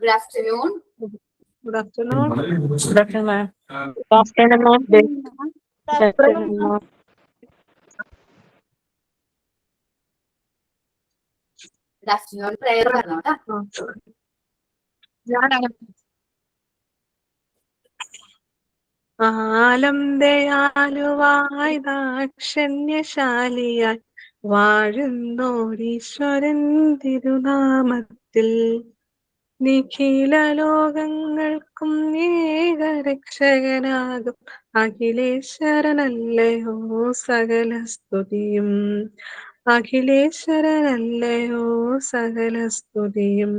Good afternoon. Good afternoon. Good afternoon, ma'am. Good afternoon, ma'am. Good afternoon, ma'am. Good afternoon. Prayer പറഞ്ഞോട്ടാ. ആലം ദയാലുവായി ദാക്ഷണ്യശാലിയായി വാഴുന്നോരീശ്വരൻ തിരുനാമത്തിൽ നിഖില ലോകങ്ങൾക്കും ഏകരക്ഷകനാകും അഖിലേശ്വരനല്ലയോ സകല സ്തുതിയും. അഖിലേശ്വരനല്ലയോ സകല സ്തുതിയും.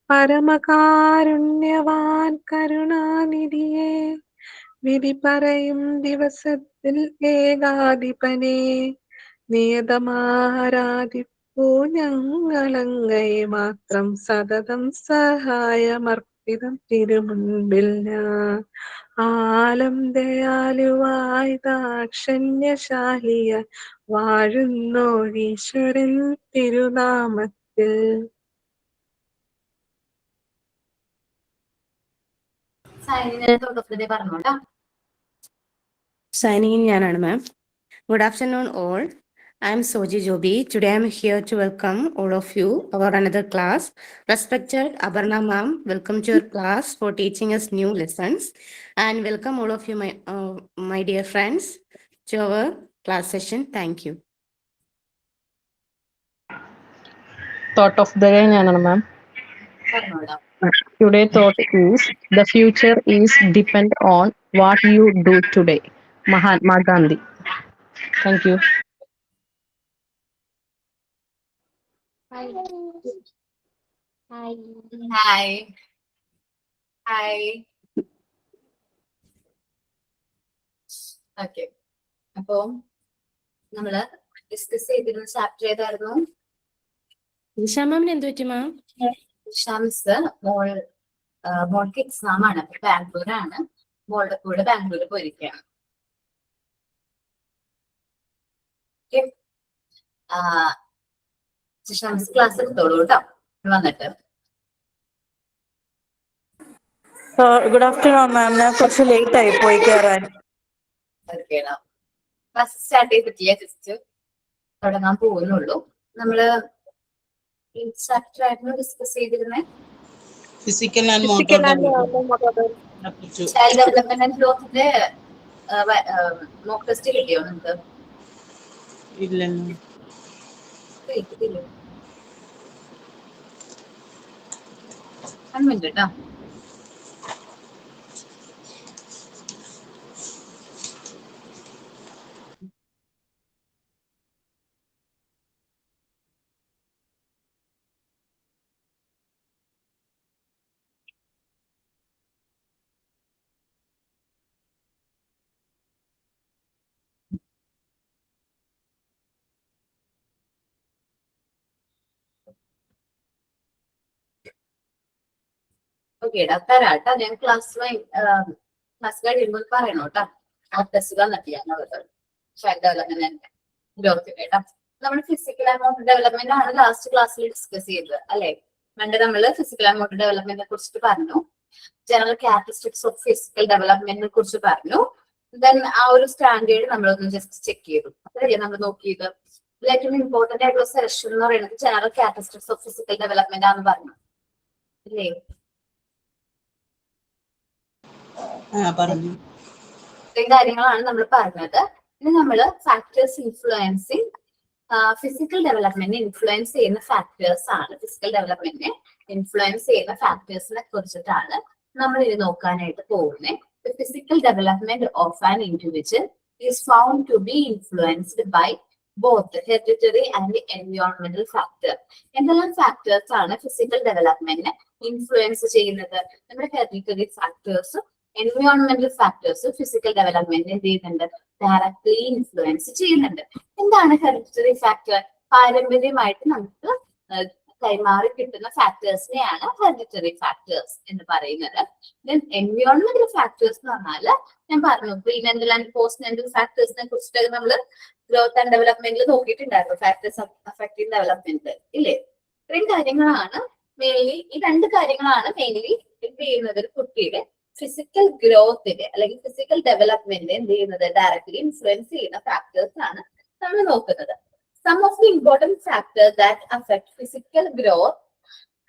പരമകാരുണ്യവാൻ കരുണാനിധിയെ വിധി പറയും ദിവസത്തിൽ ഏകാധിപനെ നിയതമാരാധിപ്പൂ ഞങ്ങളങ്ങയെ മാത്രം സതതം സഹായമർപ്പിതം തിരുമുൻപിൽ ഞാൻ. ആലം ദയാലുവായി ദാക്ഷണ്യശാലിയ വാഴുന്നോരീശ്വരൻ തിരുനാമത്തിൽ. പറഞ്ഞോട്ടാ. Signing in ഞാനാണ് ma'am. Good afternoon all. I am Soji Jobi. Today I am here to welcome all of you our another class. Respected Abarna ma'am, welcome to your class for teaching us new lessons, and welcome all of you my dear friends to our class session. Thank you. Thought of the day, ma'am. പറഞ്ഞോടാ. Today thought is the future is depend on what you do today. Mahatma Gandhi. Thank you. Hi. Hi. Hi. Okay. അപ്പോ നമ്മള് discuss ചെയ്തിരുന്ന chapter ഏതായിരുന്നു? ദിശ മാമിന് എന്ത് പറ്റി മാം? ഷംസ് മോൾക്ക് exam ആണ്. ബാംഗ്ലൂരാണ്. മോളുടെ കൂടെ ബാംഗ്ലൂർ പോയിരിക്കുകയാണ്. ഷംസ് ക്ലാസ് എടുത്തോളൂ കേട്ടോ വന്നിട്ട്. ഗുഡ് ആഫ്റ്റർനൂൺ മാം. ഞാൻ കുറച്ച് ലേറ്റ് ആയി പോയി കയറാൻ. ക്ലാസ് സ്റ്റാർട്ട് ചെയ്തിട്ടില്ല, ജസ്റ്റ് തുടങ്ങാൻ പോകുന്നുള്ളൂ. നമ്മള് ചാപ്റ്റർ ആയിരുന്നു ഡിസ്കസ് ചെയ്തിരുന്നേ. Physical and motor child development and ഗ്രോത്തിന്റെ മോക്ക് ടെസ്റ്റ് കിട്ടിയോ നിങ്ങൾക്ക്? ഇല്ലല്ലോ. കേട്ടോ. ഓക്കേടാ, തരാട്ടാ. ഞാൻ ക്ലാസ് കഴിയുമ്പോൾ പറയണോ കേട്ടാ. ആ ടെസ്റ്റ് തന്നിട്ടില്ല ചൈൽഡ് ഡെവലപ്മെന്റ് ഗ്രോത്ത് കേട്ടാ. നമ്മൾ ഫിസിക്കൽ ആൻഡ് മോട്ടോർ ഡെവലപ്മെന്റ് ആണ് ലാസ്റ്റ് ക്ലാസ്സിൽ ഡിസ്കസ് ചെയ്തത് അല്ലെ? പണ്ട് നമ്മള് ഫിസിക്കൽ ആൻഡ് മോട്ടോർ ഡെവലപ്മെന്റിനെ കുറിച്ചിട്ട് പറഞ്ഞു. ജനറൽ ക്യാരക്ടറിസ്റ്റിക്സ് ഓഫ് ഫിസിക്കൽ ഡെവലപ്മെന്റിനെ കുറിച്ച് പറഞ്ഞു. ദെൻ ആ ഒരു സ്റ്റാൻഡേർഡ് നമ്മളൊന്ന് ജസ്റ്റ് ചെക്ക് ചെയ്തു. അതല്ലേ നമ്മൾ നോക്കിയത്. ഏറ്റവും ഇമ്പോർട്ടന്റ് ആയിട്ടുള്ള സെഷൻ എന്ന് പറയുന്നത് general characteristics of physical development ആണെന്ന് പറഞ്ഞു അല്ലേ? ഇത്രയും കാര്യങ്ങളാണ് നമ്മൾ പറഞ്ഞത്. ഇനി നമ്മള് ഫാക്ടേഴ്സ് ഇൻഫ്ലുവൻസിങ് ഫിസിക്കൽ ഡെവലപ്മെന്റിനെ ഇൻഫ്ലുവൻസ് ചെയ്യുന്ന ഫാക്ടേഴ്സ് ആണ്. ഫിസിക്കൽ ഡെവലപ്മെന്റിനെ ഇൻഫ്ലുവൻസ് ചെയ്യുന്ന ഫാക്ടേഴ്സിനെ കുറിച്ചിട്ടാണ് നമ്മൾ ഇത് നോക്കാനായിട്ട് പോകുന്നത്. The physical development of an individual is found to be influenced by both hereditary and environmental factor. എന്തെല്ലാം ഫാക്ടേഴ്സ് ആണ് ഫിസിക്കൽ ഡെവലപ്മെന്റിനെ ഇൻഫ്ലുവൻസ് ചെയ്യുന്നത്? നമ്മുടെ ഹെറിഡിറ്ററി ഫാക്ടേഴ്സും എൻവയോൺമെന്റൽ ഫാക്ടേഴ്സും ഫിസിക്കൽ ഡെവലപ്മെന്റ് എന്ത് ചെയ്യുന്നുണ്ട്? ഡയറക്ട്ലി ഇൻഫ്ലുവൻസ് ചെയ്യുന്നുണ്ട്. എന്താണ് ഹെറിഡിറ്ററി ഫാക്ടർ? പാരമ്പര്യമായിട്ട് നമുക്ക് കൈമാറി കിട്ടുന്ന ഫാക്ടേഴ്സിനെയാണ് ഹെറിഡിറ്ററി ഫാക്ടേഴ്സ് എന്ന് പറയുന്നത്. ദെൻ എൻവയോൺമെന്റൽ ഫാക്ടേഴ്സ് എന്ന് പറഞ്ഞാൽ ഞാൻ പറഞ്ഞു പ്രീനെന്റൽ ആൻഡ് പോസ്റ്റ് നെന്റൽ ഫാക്ടേഴ്സിനെ കുറിച്ചിട്ട് നമ്മൾ ഗ്രോത്ത് ആൻഡ് ഡെവലപ്മെന്റിൽ നോക്കിയിട്ടുണ്ടായിരുന്നു. ഫാക്ടേഴ്സ് അഫക്റ്റിംഗ് ഡെവലപ്മെന്റ് ഇല്ലേ? ഇത്രയും കാര്യങ്ങളാണ് മെയിൻലി ഈ രണ്ട് കാര്യങ്ങളാണ് മെയിൻലി എന്ത് ചെയ്യുന്നത്, ഒരു കുട്ടിയുടെ ഫിസിക്കൽ ഗ്രോത്തിന്റെ അല്ലെങ്കിൽ ഫിസിക്കൽ ഡെവലപ്മെന്റ് എന്ത് ചെയ്യുന്നത് ഡയറക്ട്ലി ഇൻഫ്ലുവൻസ് ചെയ്യുന്ന ഫാക്ടേഴ്സ് ആണ് നമ്മൾ നോക്കുന്നത്. Some of the important factors that affect physical growth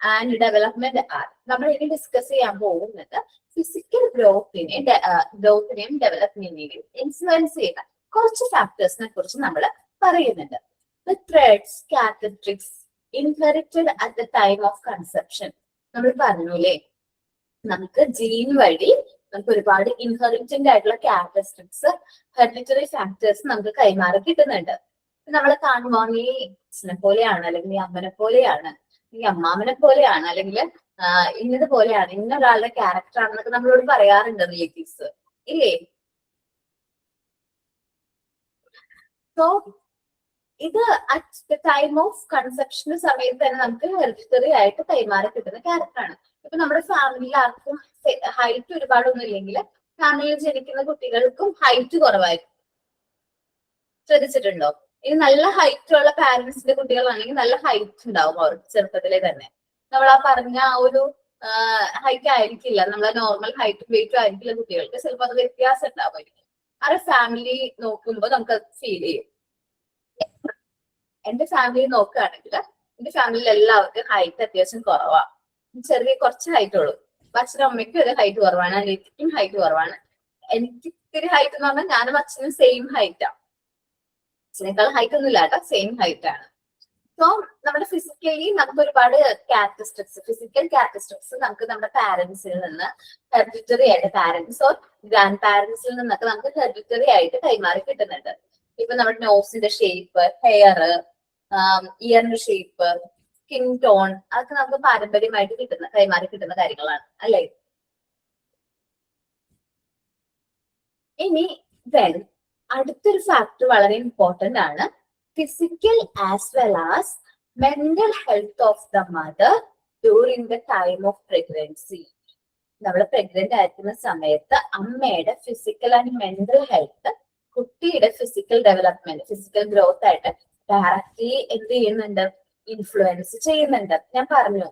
and development are. നമ്മൾ ഇനി ഡിസ്കസ് ചെയ്യാൻ പോകുന്നത് ഫിസിക്കൽ ഗ്രോത്തിനെയും ഡെവലപ്മെന്റിനെയും ഇൻഫ്ലുവൻസ് ചെയ്യുന്ന കുറച്ച് ഫാക്ടേഴ്സിനെ കുറിച്ച് നമ്മൾ പറയുന്നുണ്ട്. The traits, characteristics inherited at the time of conception. നമ്മൾ പറഞ്ഞൂലേ, നമുക്ക് ജീൻ വഴി നമുക്ക് ഒരുപാട് ഇൻഹെറിറ്റന്റ് ആയിട്ടുള്ള ക്യാരക്ടറിസ്റ്റിക്സ്, ഹെറിഡിറ്ററി ഫാക്ടേഴ്സ് നമുക്ക് കൈമാറി കിട്ടുന്നുണ്ട്. നമ്മൾ കാണുമ്പോൾ നീ അച്ഛനെ പോലെയാണ്, അല്ലെങ്കിൽ നീ അമ്മനെ പോലെയാണ്, നീ അമ്മാമനെ പോലെയാണ്, അല്ലെങ്കിൽ ഇന്നത് പോലെയാണ്, ഇന്നൊരാളുടെ ക്യാരക്ടർ ആണെന്നൊക്കെ നമ്മളോട് പറയാറുണ്ട് റിലേറ്റീവ്സ് ഇല്ലേ. സോ ഇത് അറ്റ് ദ ടൈം ഓഫ് കൺസെപ്ഷന്റെ സമയത്ത് തന്നെ നമുക്ക് ഹെറിഡിറ്ററി ആയിട്ട് കൈമാറി കിട്ടുന്ന ക്യാരക്ടറാണ്. ഇപ്പൊ നമ്മുടെ ഫാമിലിയിൽ ആർക്കും ഹൈറ്റ് ഒരുപാടൊന്നും ഇല്ലെങ്കിൽ ഫാമിലിയിൽ ജനിക്കുന്ന കുട്ടികൾക്കും ഹൈറ്റ് കുറവായിരിക്കും. ശ്രദ്ധിച്ചിട്ടുണ്ടോ? ഇനി നല്ല ഹൈറ്റ് ഉള്ള പാരന്റ്സിന്റെ കുട്ടികളാണെങ്കിൽ നല്ല ഹൈറ്റ് ഉണ്ടാവും അവർക്ക് ചെറുപ്പത്തിലെ തന്നെ. നമ്മൾ ആ പറഞ്ഞ ഒരു ഹൈറ്റ് ആയിരിക്കില്ല, നമ്മളെ നോർമൽ ഹൈറ്റും വെയിറ്റും ആയിരിക്കില്ല കുട്ടികൾക്ക്, ചിലപ്പോൾ അത് വ്യത്യാസം ഉണ്ടാവുമായിരിക്കും. ആ ഫാമിലി നോക്കുമ്പോൾ നമുക്ക് ഫീൽ ചെയ്യും. എന്റെ ഫാമിലി നോക്കുകയാണെങ്കിൽ എന്റെ ഫാമിലിയിൽ എല്ലാവർക്കും ഹൈറ്റ് അത്യാവശ്യം കുറവാണ്, ചെറിയ കുറച്ച് ഹൈറ്റ് ഉള്ളൂ. അച്ഛനും അമ്മയ്ക്കും ഒരു ഹൈറ്റ് കുറവാണ്, അനിയത്തിക്കും ഹൈറ്റ് കുറവാണ്. എനിക്ക് ഇത്തിരി ഹൈറ്റ് എന്ന് പറഞ്ഞാൽ ഞാനും അച്ഛനും സെയിം ഹൈറ്റാണ്. അച്ഛനേക്കാൾ ഹൈറ്റ് ഒന്നും ഇല്ല കേട്ടോ, സെയിം ഹൈറ്റ് ആണ്. സോ നമ്മുടെ ഫിസിക്കലി നമുക്ക് ഒരുപാട് ഫിസിക്കൽ ക്യാരക്ടറിസ്റ്റിക്സ് നമുക്ക് നമ്മുടെ പാരന്റ്സിൽ നിന്ന് ഹെറിഡിറ്ററി ആയിട്ട്, പാരന്റ്സ് ഓർ ഗ്രാൻഡ് പാരന്റ്സിൽ നിന്നൊക്കെ നമുക്ക് ഹെറിഡിറ്ററി ആയിട്ട് കൈമാറി കിട്ടുന്നുണ്ട്. ഇപ്പൊ നമ്മുടെ നോസിന്റെ ഷേപ്പ്, ഹെയർ, ഇയറിന്റെ ഷേപ്പ്, സ്കിൻ ടോൺ, അതൊക്കെ നമുക്ക് പാരമ്പര്യമായിട്ട് കൈമാറി കിട്ടുന്ന കാര്യങ്ങളാണ് അല്ലേ. ഇനി അടുത്തൊരു ഫാക്ടർ വളരെ ഇമ്പോർട്ടന്റ് ആണ്, physical as well as mental health of the mother during the time of pregnancy. നമ്മൾ പ്രഗ്നന്റ് ആയിരിക്കുന്ന സമയത്ത് അമ്മയുടെ ഫിസിക്കൽ ആൻഡ് മെന്റൽ ഹെൽത്ത് കുട്ടിയുടെ ഫിസിക്കൽ ഡെവലപ്മെന്റ്, ഫിസിക്കൽ ഗ്രോത്ത് ആയിട്ട് ഡയറക്ട്ലി എന്ത് ചെയ്യുന്നുണ്ട്, ഇൻഫ്ലുവൻസ് ചെയ്യുന്നുണ്ട്. ഞാൻ പറഞ്ഞു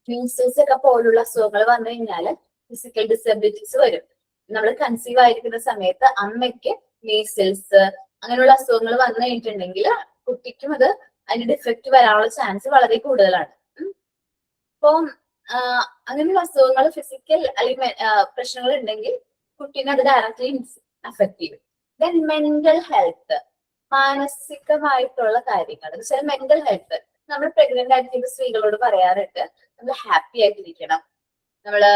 മീസിൽസ് ഒക്കെ പോലുള്ള അസുഖങ്ങൾ വന്നു കഴിഞ്ഞാല് ഫിസിക്കൽ ഡിസബിലിറ്റീസ് വരും. നമ്മൾ കൺസീവ് ആയിരിക്കുന്ന സമയത്ത് അമ്മയ്ക്ക് മീസിൽസ് അങ്ങനെയുള്ള അസുഖങ്ങൾ വന്നു കഴിഞ്ഞിട്ടുണ്ടെങ്കിൽ കുട്ടിക്കും അതിന്റെ ഡിഫക്റ്റ് വരാനുള്ള ചാൻസ് വളരെ കൂടുതലാണ്. അപ്പം അങ്ങനെയുള്ള അസുഖങ്ങൾ, ഫിസിക്കൽ അല്ലെങ്കിൽ പ്രശ്നങ്ങൾ ഉണ്ടെങ്കിൽ കുട്ടീനെ അത് ഡയറക്ട്ലി അഫക്ട് ചെയ്യും. ദെൻ മെന്റൽ ഹെൽത്ത്, മാനസികമായിട്ടുള്ള കാര്യങ്ങൾ. വെച്ചാൽ മെന്റൽ ഹെൽത്ത് നമ്മൾ പ്രഗ്നന്റ് ആയിരിക്കുന്ന സ്ത്രീകളോട് പറയാറുണ്ട്, നമ്മൾ ഹാപ്പി ആയിട്ടിരിക്കണം, നമ്മള്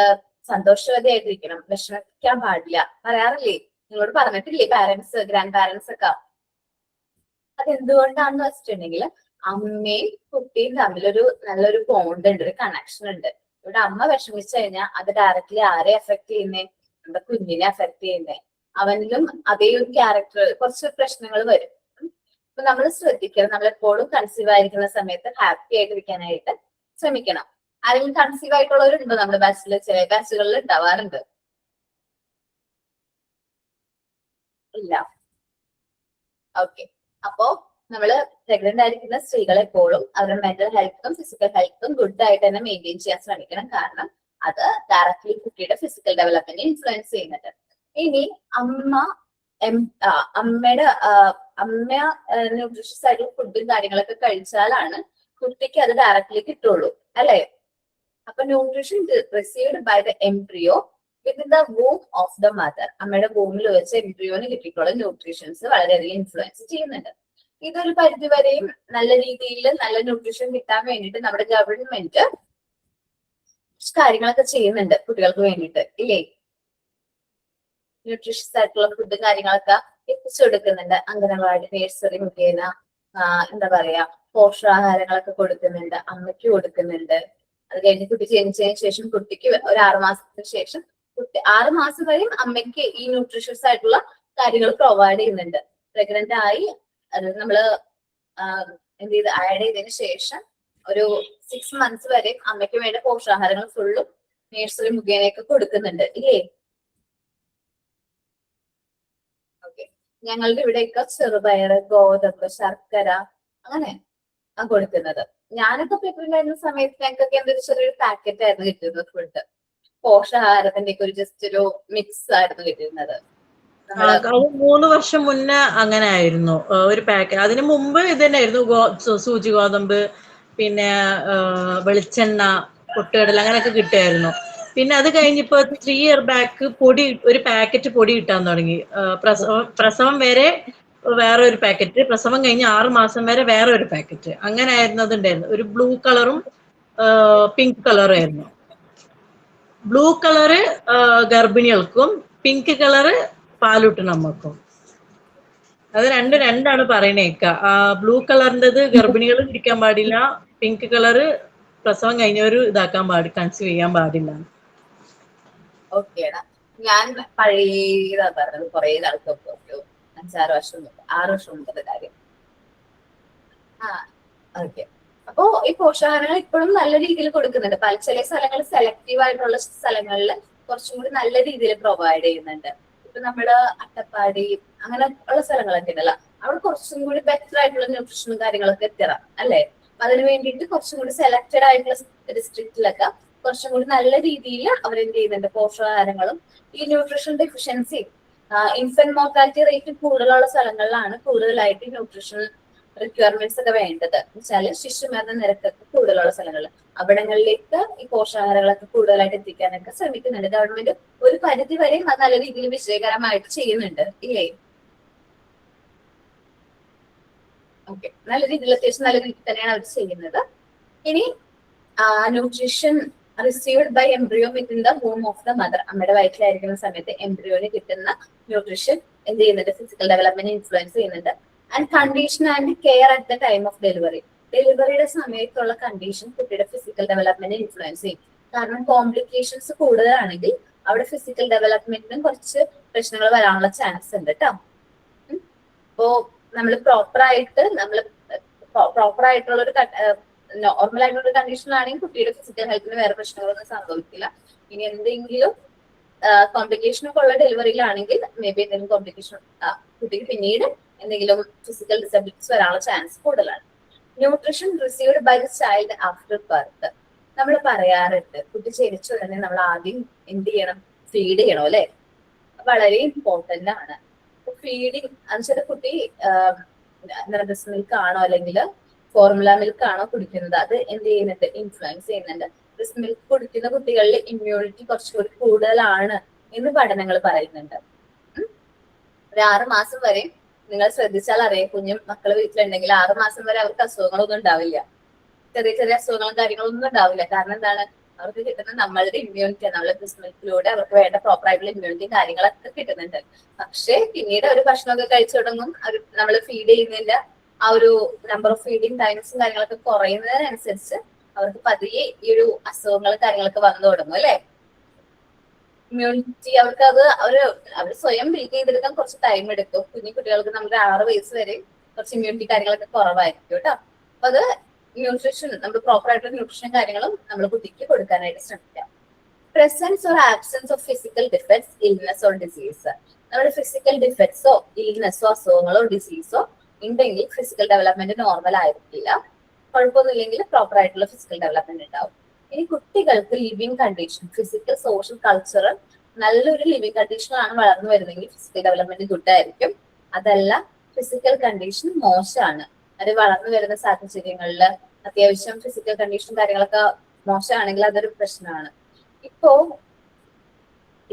സന്തോഷവതിയായിട്ടിരിക്കണം, വിഷമിക്കാൻ പാടില്ല പറയാറില്ലേ? നിങ്ങളോട് പറഞ്ഞിട്ടില്ലേ പാരന്റ്സ്, ഗ്രാൻഡ് പാരന്റ്സ് ഒക്കെ? അതെന്തുകൊണ്ടാണെന്ന് വെച്ചിട്ടുണ്ടെങ്കിൽ അമ്മയും കുട്ടിയും തമ്മിലൊരു നല്ലൊരു ബോണ്ട് ഉണ്ട്, ഒരു കണക്ഷൻ ഉണ്ട്. ഇവിടെ അമ്മ വിഷമിച്ചു കഴിഞ്ഞാൽ അത് ഡയറക്ട്ലി ആരെ എഫക്ട് ചെയ്യുന്നേ? നമ്മുടെ കുഞ്ഞിനെ എഫക്ട് ചെയ്യുന്നേ. അവനിലും അതേ ഒരു ക്യാരക്ടർ, കുറച്ച് പ്രശ്നങ്ങൾ വരും. അപ്പൊ നമ്മൾ ശ്രദ്ധിക്കണം, നമ്മളെപ്പോഴും കൺസീവ് ആയിരിക്കുന്ന സമയത്ത് ഹാപ്പി ആയിട്ടിരിക്കാനായിട്ട് ശ്രമിക്കണം. ആരെങ്കിലും കൺസീവ് ആയിട്ടുള്ളവരുണ്ടോ? നമ്മുടെ ബാച്ചില് ചില ബാച്ചുകളിൽ ഉണ്ടാവാറുണ്ട്. ഇല്ല. ഓക്കെ. അപ്പോ നമ്മള് പ്രഗ്നന്റ് ആയിരിക്കുന്ന സ്ത്രീകൾ എപ്പോഴും അവരുടെ മെന്റൽ ഹെൽത്തും ഫിസിക്കൽ ഹെൽത്തും ഗുഡ് ആയിട്ട് തന്നെ മെയിൻറ്റെയിൻ ചെയ്യാൻ ശ്രമിക്കണം. കാരണം അത് ഡയറക്ട്ലി കുട്ടിയുടെ ഫിസിക്കൽ ഡെവലപ്മെന്റിനെ ഇൻഫ്ലുവൻസ് ചെയ്യുന്നുണ്ട്. ഇനി അമ്മ ന്യൂട്രീഷ്യസ് ആയിട്ടുള്ള ഫുഡും കാര്യങ്ങളൊക്കെ കഴിച്ചാലാണ് കുട്ടിക്ക് അത് ഡയറക്ട്ലി കിട്ടുള്ളൂ അല്ലെ. അപ്പൊ nutrition received by the embryo within the womb of the mother, അമ്മയുടെ വൂമിൽ വെച്ച് എംബ്രിയോന് കിട്ടിയിട്ടുള്ള ന്യൂട്രീഷൻസ് വളരെയധികം ഇൻഫ്ലുവൻസ് ചെയ്യുന്നുണ്ട്. ഇതൊരു പരിധിവരെയും നല്ല രീതിയിൽ നല്ല ന്യൂട്രീഷൻ കിട്ടാൻ വേണ്ടിയിട്ട് നമ്മുടെ ഗവൺമെന്റ് കാര്യങ്ങളൊക്കെ ചെയ്യുന്നുണ്ട് കുട്ടികൾക്ക് വേണ്ടിയിട്ട് ഇല്ലേ. ന്യൂട്രീഷ്യസ് ആയിട്ടുള്ള ഫുഡും കാര്യങ്ങളൊക്കെ എത്തിച്ചു കൊടുക്കുന്നുണ്ട്. അംഗനവാടി, നഴ്സറി മുഖേന എന്താ പറയാ പോഷകാഹാരങ്ങളൊക്കെ കൊടുക്കുന്നുണ്ട്, അമ്മയ്ക്ക് കൊടുക്കുന്നുണ്ട്. അത് കഴിഞ്ഞ് കുട്ടി ജനിച്ചതിന് ശേഷം കുട്ടിക്ക് ഒരു 6 മാസത്തിന് ശേഷം 6 മാസം വരെയും അമ്മയ്ക്ക് ഈ ന്യൂട്രീഷ്യസ് ആയിട്ടുള്ള കാര്യങ്ങൾ പ്രൊവൈഡ് ചെയ്യുന്നുണ്ട്. പ്രഗ്നന്റ് ആയി അത് നമ്മള് എന്ത് ചെയ്ത് ആഡ് ചെയ്തതിന് ശേഷം ഒരു 6 മന്ത്സ് വരെ അമ്മയ്ക്ക് വേണ്ട പോഷകാഹാരങ്ങൾ ഫുള്ളും നഴ്സറി മുഖേനയൊക്കെ കൊടുക്കുന്നുണ്ട് ഇല്ലേ. ഓക്കെ. ഞങ്ങളുടെ ഇവിടെയൊക്കെ ചെറുപയറ്, ഗോതമ്പ്, ശർക്കര അങ്ങനെ കൊടുക്കുന്നത്. ഞാനൊക്കെ പ്രിപ്പയർ സമയത്ത് ഞങ്ങൾക്കൊക്കെ എന്തൊരു ചെറിയൊരു പാക്കറ്റ് ആയിരുന്നു കിട്ടുന്നത് ഫുഡ്. പോഷകാഹാരത്തിന്റെ ഒക്കെ ഒരു ജസ്റ്റ് ഒരു മിക്സ് ആയിരുന്നു കിട്ടുന്നത്. അത് 3 വർഷം മുന്നേ അങ്ങനെ ആയിരുന്നു. ഒരു പാക്കറ്റ്. അതിന് മുമ്പ് ഇത് തന്നെയായിരുന്നു, സൂചി ഗോതമ്പ്, പിന്നെ വെളിച്ചെണ്ണ, പൊട്ടുകടല അങ്ങനെയൊക്കെ കിട്ടുമായിരുന്നു. പിന്നെ അത് കഴിഞ്ഞിപ്പോ 3 ഇയർ ബാക്ക് പൊടി, ഒരു പാക്കറ്റ് പൊടി കിട്ടാൻ തുടങ്ങി. പ്രസവം വരെ വേറെ ഒരു പാക്കറ്റ്, പ്രസവം കഴിഞ്ഞ് 6 മാസം വരെ വേറെ ഒരു പാക്കറ്റ്, അങ്ങനെ ആയിരുന്നു അതുണ്ടായിരുന്നു. ഒരു ബ്ലൂ കളറും പിങ്ക് കളറും ആയിരുന്നു. ബ്ലൂ കളറ് ഗർഭിണികൾക്കും, പിങ്ക് കളറ് പാലൂട്ടുന്ന അമ്മക്കും. അത് രണ്ടാണ് പറയണേക്ക. ബ്ലൂ കളറിൻ്റെത് ഗർഭിണികൾ കുടിക്കാൻ പാടില്ല, പിങ്ക് കളറ് പ്രസവം കഴിഞ്ഞവര് കൺസീവ് ചെയ്യാൻ പാടില്ല. ഓക്കേടാ. ഞാൻ പഴയതാ പറഞ്ഞത്, കുറെ നാൾക്കൊക്കെ, ഒരു 5-6 വർഷം മുമ്പ്, 6 വർഷം മുമ്പത്തെ കാര്യം. ഓക്കെ. അപ്പോ ഈ പോഷകാഹാരങ്ങൾ ഇപ്പോഴും നല്ല രീതിയിൽ കൊടുക്കുന്നുണ്ട്. ചില സ്ഥലങ്ങൾ സെലക്റ്റീവ് ആയിട്ടുള്ള സ്ഥലങ്ങളിൽ കുറച്ചും കൂടി നല്ല രീതിയിൽ പ്രൊവൈഡ് ചെയ്യുന്നുണ്ട്. ഇപ്പൊ നമ്മുടെ അട്ടപ്പാടി അങ്ങനെ ഉള്ള സ്ഥലങ്ങളൊക്കെ ഉണ്ടല്ലോ, അവിടെ കുറച്ചും കൂടി ബെറ്റർ ആയിട്ടുള്ള ന്യൂട്രീഷനും കാര്യങ്ങളൊക്കെ എത്തണം അല്ലെ. അതിന് വേണ്ടിയിട്ട് കുറച്ചും കൂടി സെലക്റ്റഡ് ആയിട്ടുള്ള ഡിസ്ട്രിക്റ്റിലൊക്കെ കുറച്ചും കൂടി നല്ല രീതിയിൽ അവരെന്ത് ചെയ്യുന്നുണ്ട്, പോഷകാഹാരങ്ങളും ഈ nutrition deficiency, infant mortality rate കൂടുതലുള്ള സ്ഥലങ്ങളിലാണ് കൂടുതലായിട്ട് ന്യൂട്രീഷൻ റിക്വയർമെന്റ്സ് ഒക്കെ വേണ്ടത്. വെച്ചാല് ശിശുമരണ നിരക്കൊക്കെ കൂടുതലുള്ള സ്ഥലങ്ങളിൽ, അവിടങ്ങളിലേക്ക് ഈ പോഷകാഹാരങ്ങളൊക്കെ കൂടുതലായിട്ട് എത്തിക്കാനൊക്കെ ശ്രമിക്കുന്നുണ്ട് ഗവൺമെന്റ്. ഒരു പരിധി വരെയും അത് നല്ല രീതിയിൽ വിജയകരമായിട്ട് ചെയ്യുന്നുണ്ട്, ഇല്ലേ? ഓക്കെ. നല്ല രീതിയിൽ, അത്യാവശ്യം നല്ല രീതിയിൽ തന്നെയാണ് അവർ ചെയ്യുന്നത്. ഇനി nutrition received by embryo within the home of the mother. അമ്മയുടെ വയറ്റിലായിരിക്കുന്ന സമയത്ത് എംബ്രിയോന് കിട്ടുന്ന ന്യൂട്രീഷൻ എന്ത് ചെയ്യുന്നുണ്ട്, ഫിസിക്കൽ ഡെവലപ്മെന്റ് ഇൻഫ്ലുവൻസ് ചെയ്യുന്നുണ്ട്. And condition and care at the time of delivery. ഡെലിവറിയുടെ സമയത്തുള്ള കണ്ടീഷൻ കുട്ടിയുടെ ഫിസിക്കൽ ഡെവലപ്മെന്റ് ഇൻഫ്ലുവൻസ് ചെയ്യും. കാരണം കോംപ്ലിക്കേഷൻസ് കൂടുതലാണെങ്കിൽ അവിടെ ഫിസിക്കൽ ഡെവലപ്മെന്റിനും കുറച്ച് പ്രശ്നങ്ങൾ വരാനുള്ള ചാൻസ് ഉണ്ട് കേട്ടോ. അപ്പോ നമ്മൾ പ്രോപ്പർ ആയിട്ടുള്ള ഒരു നോർമൽ ആയിട്ടുള്ള ഒരു കണ്ടീഷനിലാണെങ്കിൽ കുട്ടിയുടെ ഫിസിക്കൽ ഹെൽത്തിന് വേറെ പ്രശ്നങ്ങളൊന്നും സംഭവിക്കില്ല. ഇനി എന്തെങ്കിലും കോംപ്ലിക്കേഷൻ ഒക്കെ ഉള്ള ഡെലിവറിയിലാണെങ്കിൽ മേ ബി എന്തെങ്കിലും കോംപ്ലിക്കേഷൻ കുട്ടിക്ക് പിന്നീട് എന്തെങ്കിലും ഫിസിക്കൽ ഡിസബിലിറ്റീസ് വരാനുള്ള ചാൻസ് കൂടുതലാണ്. Nutrition received by the child after birth. നമ്മൾ പറയാറുണ്ട്, കുട്ടി ജനിച്ച ഉടനെ നമ്മൾ ആദ്യം എന്ത് ചെയ്യണം, ഫീഡ് ചെയ്യണം അല്ലെ. വളരെ ഇമ്പോർട്ടന്റ് ആണ് ഫീഡിങ്. എന്നുവെച്ചാൽ കുട്ടി ബ്രസ്റ്റ് മിൽക്ക് ആണോ അല്ലെങ്കിൽ ഫോർമുല മിൽക്ക് ആണോ കുടിക്കുന്നത്, അത് എന്ത് ചെയ്യുന്നുണ്ട്, ഇൻഫ്ലുവൻസ് ചെയ്യുന്നുണ്ട്. ബ്രസ്റ്റ് മിൽക്ക് കുടിക്കുന്ന കുട്ടികളിൽ ഇമ്മ്യൂണിറ്റി കുറച്ചുകൂടി കൂടുതലാണ് എന്ന് പഠനങ്ങൾ പറയുന്നുണ്ട്. ഒരു 6 മാസം വരെ നിങ്ങൾ ശ്രദ്ധിച്ചാൽ അറിയാം, കുഞ്ഞു മക്കൾ വീട്ടിലുണ്ടെങ്കിൽ 6 മാസം വരെ അവർക്ക് അസുഖങ്ങളൊന്നും ഉണ്ടാവില്ല, ചെറിയ ചെറിയ അസുഖങ്ങളും കാര്യങ്ങളൊന്നും ഉണ്ടാവില്ല. കാരണം എന്താണ്, അവർക്ക് കിട്ടുന്ന നമ്മളുടെ ഇമ്മ്യൂണിറ്റി, നമ്മളുടെ ബ്രസ്റ്റ് മിൽക്കിലൂടെ അവർക്ക് വേണ്ട പ്രോപ്പർ ആയിട്ടുള്ള ഇമ്മ്യൂണിറ്റി കാര്യങ്ങളൊക്കെ കിട്ടുന്നുണ്ട്. പക്ഷെ പിന്നീട് അവർ ഭക്ഷണമൊക്കെ കഴിച്ചു തുടങ്ങും, അവർ നമ്മൾ ഫീഡ് ചെയ്യുന്നതിന്റെ ആ ഒരു നമ്പർ ഓഫ് ഫീഡിങ് ടൈംസും കാര്യങ്ങളൊക്കെ കുറയുന്നതിനനുസരിച്ച് അവർക്ക് പതിയെ ഈ ഒരു അസുഖങ്ങളും കാര്യങ്ങളൊക്കെ വന്നു തുടങ്ങും അല്ലെ. ഇമ്മ്യൂണിറ്റി അവർക്ക് അവർ സ്വയം ബിൽഡ് ചെയ്തെടുക്കാൻ കുറച്ച് ടൈം എടുക്കും. കുഞ്ഞു കുട്ടികൾക്ക് നമ്മുടെ 6 വയസ്സ് വരെ കുറച്ച് ഇമ്മ്യൂണിറ്റി കാര്യങ്ങളൊക്കെ കുറവായിരിക്കും കേട്ടോ. അപ്പൊ അത് ന്യൂട്രീഷൻ, നമ്മൾ പ്രോപ്പർ ആയിട്ടുള്ള ന്യൂട്രീഷൻ കാര്യങ്ങളും നമ്മൾ കുട്ടിക്ക് കൊടുക്കാനായിട്ട് ശ്രമിക്കാം. Presence or absence of physical defects, illness or disease. നമ്മുടെ ഫിസിക്കൽ ഡിഫക്ട്സോ ഇൽനെസ്സോ അസുഖങ്ങളോ ഡിസീസോ ഉണ്ടെങ്കിൽ ഫിസിക്കൽ ഡെവലപ്മെന്റ് നോർമൽ ആയിരിക്കില്ല. കുഴപ്പമൊന്നുമില്ലെങ്കിൽ പ്രോപ്പർ ആയിട്ടുള്ള ഫിസിക്കൽ ഡെവലപ്മെന്റ് ഉണ്ടാവും. ഇനി കുട്ടികൾക്ക് living condition, physical social cultural നല്ലൊരു ലിവിങ് കണ്ടീഷനാണ് വളർന്നു വരുന്നതെങ്കിൽ ഫിസിക്കൽ ഡെവലപ്മെന്റ് ഗുഡ് ആയിരിക്കും. അതല്ല, ഫിസിക്കൽ കണ്ടീഷൻ മോശമാണ്, അത് വളർന്നു വരുന്ന സാഹചര്യങ്ങളിൽ അത്യാവശ്യം ഫിസിക്കൽ കണ്ടീഷൻ കാര്യങ്ങളൊക്കെ മോശമാണെങ്കിൽ അതൊരു പ്രശ്നമാണ്.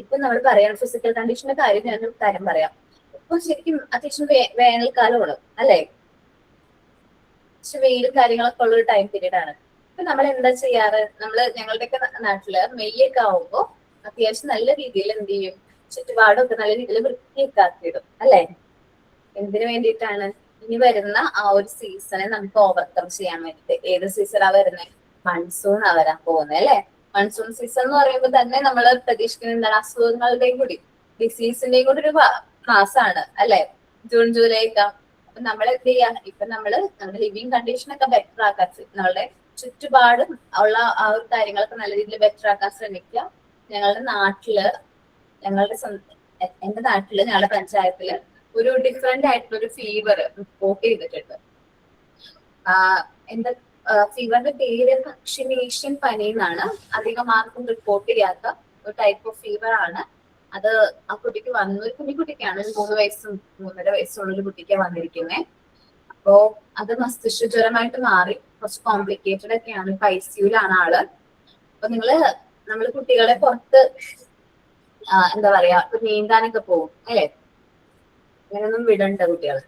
ഇപ്പൊ നമ്മൾ പറയാം ഫിസിക്കൽ കണ്ടീഷന്റെ കാര്യം, ഞാനൊരു കാര്യം പറയാം. ഇപ്പൊ ശരിക്കും അത്യാവശ്യം വേനൽക്കാലമാണ് അല്ലെ, പക്ഷെ വെയിലും കാര്യങ്ങളൊക്കെ ഉള്ള ഒരു ടൈം പീരീഡ് ആണ്. ഇപ്പൊ നമ്മൾ എന്താ ചെയ്യാറ്, ഞങ്ങളുടെയൊക്കെ നാട്ടില് മെയ്യൊക്കെ ആവുമ്പോ അത്യാവശ്യം നല്ല രീതിയിൽ എന്ത് ചെയ്യും, ചുറ്റുപാടൊക്കെ നല്ല രീതിയിൽ വൃത്തിയൊക്കെ ആക്കിയിടും അല്ലെ. എന്തിനു വേണ്ടിയിട്ടാണ്, ഇനി വരുന്ന ആ ഒരു സീസണെ നമുക്ക് ഓവർകം ചെയ്യാൻ വേണ്ടിട്ട്. ഏത് സീസണാ വരുന്നത്, മൺസൂൺ ആ വരാൻ പോകുന്നത് അല്ലെ. മൺസൂൺ സീസൺ എന്ന് പറയുമ്പോൾ തന്നെ നമ്മൾ പ്രതീക്ഷിക്കുന്ന എന്താണ്, അസുഖങ്ങളുടെയും കൂടി ഡിസീസിന്റെയും കൂടി ഒരു മാസമാണ് അല്ലെ, ജൂൺ ജൂലൈ ഒക്കെ. അപ്പൊ നമ്മൾ എന്ത് ചെയ്യാ, ഇപ്പൊ നമ്മുടെ ലിവിങ് കണ്ടീഷനൊക്കെ ബെറ്റർ ആക്കാൻ, നമ്മളുടെ ചുറ്റുപാടും ഉള്ള ആ ഒരു കാര്യങ്ങളൊക്കെ നല്ല രീതിയിൽ ബെറ്റർ ആക്കാൻ ശ്രമിക്കുക. ഞങ്ങളുടെ നാട്ടില്, എന്റെ നാട്ടില്, ഞങ്ങളുടെ പഞ്ചായത്തില് ഒരു ഡിഫറെന്റ് ആയിട്ടുള്ള ഒരു ഫീവർ റിപ്പോർട്ട് ചെയ്തിട്ടുണ്ട്. എന്താ ഫീവറിന്റെ പേര് വാക്സിനേഷൻ പനി എന്നാണ്. അധികം ആർക്കും റിപ്പോർട്ട് ചെയ്യാത്ത ഒരു ടൈപ്പ് ഓഫ് ഫീവർ ആണ്. അത് ആ കുട്ടിക്ക് വന്നു, ഒരു കുഞ്ഞിക്കുട്ടിക്കാണ്, 3 വയസ്സും 3.5 വയസ്സുള്ള ഒരു കുട്ടിക്ക് വന്നിരിക്കുന്നത്. അപ്പോ അത് മസ്തിഷ്ക ജ്വരമായിട്ട് മാറി, കുറച്ച് കോംപ്ലിക്കേറ്റഡ് ഒക്കെയാണ്. ഇപ്പൊ ICUലാണ് ആള്. അപ്പൊ നമ്മള് കുട്ടികളെ പുറത്ത് എന്താ പറയാ നീന്താനൊക്കെ പോകും അല്ലെ, അങ്ങനെയൊന്നും വിടണ്ട കുട്ടികളെ.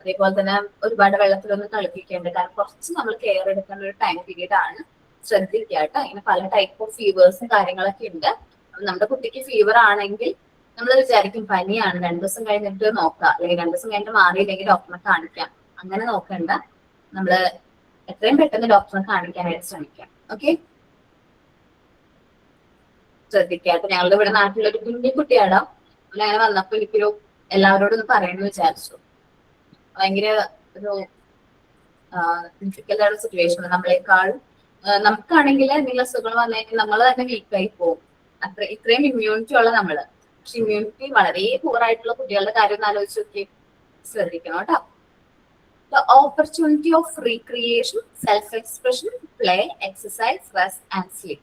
അതേപോലെ തന്നെ ഒരുപാട് വെള്ളത്തിലൊന്നും കളിപ്പിക്കേണ്ട, കാരണം കുറച്ച് നമ്മൾ കെയർ എടുക്കേണ്ട ഒരു ടൈം പീരീഡ് ആണ്. ശ്രദ്ധിക്കുക കേട്ടോ. ഇങ്ങനെ പല ടൈപ്പ് ഓഫ് ഫീവേഴ്സും കാര്യങ്ങളൊക്കെ ഉണ്ട്. നമ്മുടെ കുട്ടിക്ക് ഫീവർ ആണെങ്കിൽ നമ്മൾ വിചാരിക്കും പനിയാണ്, 2 ദിവസം കഴിഞ്ഞിട്ട് നോക്കാം, അല്ലെങ്കിൽ 2 ദിവസം കഴിഞ്ഞിട്ട് മാറിയില്ലെങ്കിൽ ഡോക്ടറെ കാണിക്കാം. അങ്ങനെ നോക്കണ്ട, നമ്മള് എത്രയും പെട്ടെന്ന് ഡോക്ടറെ കാണിക്കാനായിട്ട് ശ്രമിക്കാം. ഓക്കെ, ശ്രദ്ധിക്കാട്ടോ. ഞങ്ങളുടെ ഇവിടെ നാട്ടിലൊരു കുഞ്ഞിക്കുട്ടിയാടാ, അങ്ങനെ വന്നപ്പോ എനിക്കൊരു എല്ലാവരോടും ഒന്ന് പറയണമെന്ന് വിചാരിച്ചു. ഭയങ്കര ഒരു ഡിഫിക്കൽട്ട് ആയിട്ടുള്ള സിറ്റുവേഷൻ. നമ്മളെക്കാളും നമുക്കാണെങ്കിൽ എന്തെങ്കിലും അസുഖങ്ങൾ വന്നു നമ്മൾ തന്നെ വീക്കായി പോകും. ഇത്രയും ഇമ്മ്യൂണിറ്റി ഉള്ള നമ്മള്, പക്ഷെ ഇമ്മ്യൂണിറ്റി വളരെ പൂറായിട്ടുള്ള കുട്ടികളുടെ കാര്യം ഒന്ന് ആലോചിച്ച് നോക്കി. ശ്രദ്ധിക്കണം കേട്ടോ. The opportunity of recreation, self-expression, play, exercise, rest and sleep.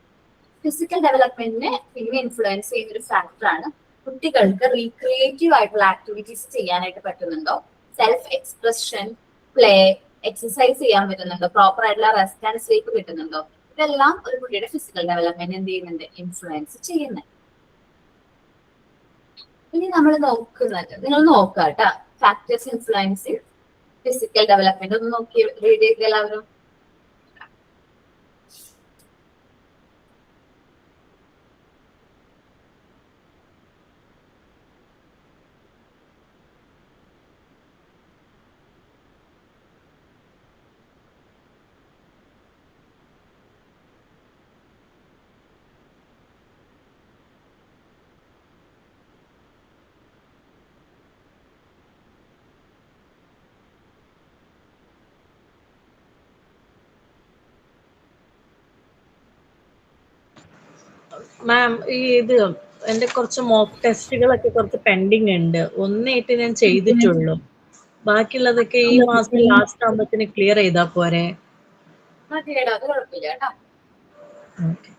Physical ഡെവലപ്മെന്റിനെ പിന്നെ ഇൻഫ്ലുവൻസ് ചെയ്യുന്ന ഒരു ഫാക്ടറാണ്. കുട്ടികൾക്ക് റീക്രിയേറ്റീവ് ആയിട്ടുള്ള ആക്ടിവിറ്റീസ് ചെയ്യാനായിട്ട് പറ്റുന്നുണ്ടോ, സെൽഫ് എക്സ്പ്രഷൻ, പ്ലേ, എക്സസൈസ് ചെയ്യാൻ പറ്റുന്നുണ്ടോ, പ്രോപ്പർ ആയിട്ടുള്ള റെസ്റ്റ് ആൻഡ് സ്ലീപ്പ് കിട്ടുന്നുണ്ടോ, ഇതെല്ലാം ഒരു കുട്ടിയുടെ ഫിസിക്കൽ ഡെവലപ്മെന്റ് എന്ത് ചെയ്യുന്നുണ്ട്, ഇൻഫ്ലുവൻസ് ചെയ്യുന്നുണ്ട്. ഇനി നമ്മൾ നോക്കുന്നത്, നിങ്ങൾ നോക്കുക കേട്ടോ, ഫാക്ടേഴ്സ് ഇൻഫ്ലുവൻസിങ് ഫിസിക്കൽ ഡെവലപ്മെന്റ് ഒന്ന് നോക്കി റീഡ് ചെയ്ത് എല്ലാവരും. മാം, ഇത് എന്റെ കുറച്ച് മോക്ക് ടെസ്റ്റുകളൊക്കെ കുറച്ച് പെൻഡിങ് ഉണ്ട്. 1 ഞാൻ ചെയ്തിട്ടുള്ളൂ. ബാക്കിയുള്ളതൊക്കെ ഈ മാസം ലാസ്റ്റ് ആകുമ്പത്തിന് ക്ലിയർ ചെയ്താ പോരെ? മതിയേടാ, അത് കുഴപ്പമില്ല കേട്ടോ. ഓക്കെ.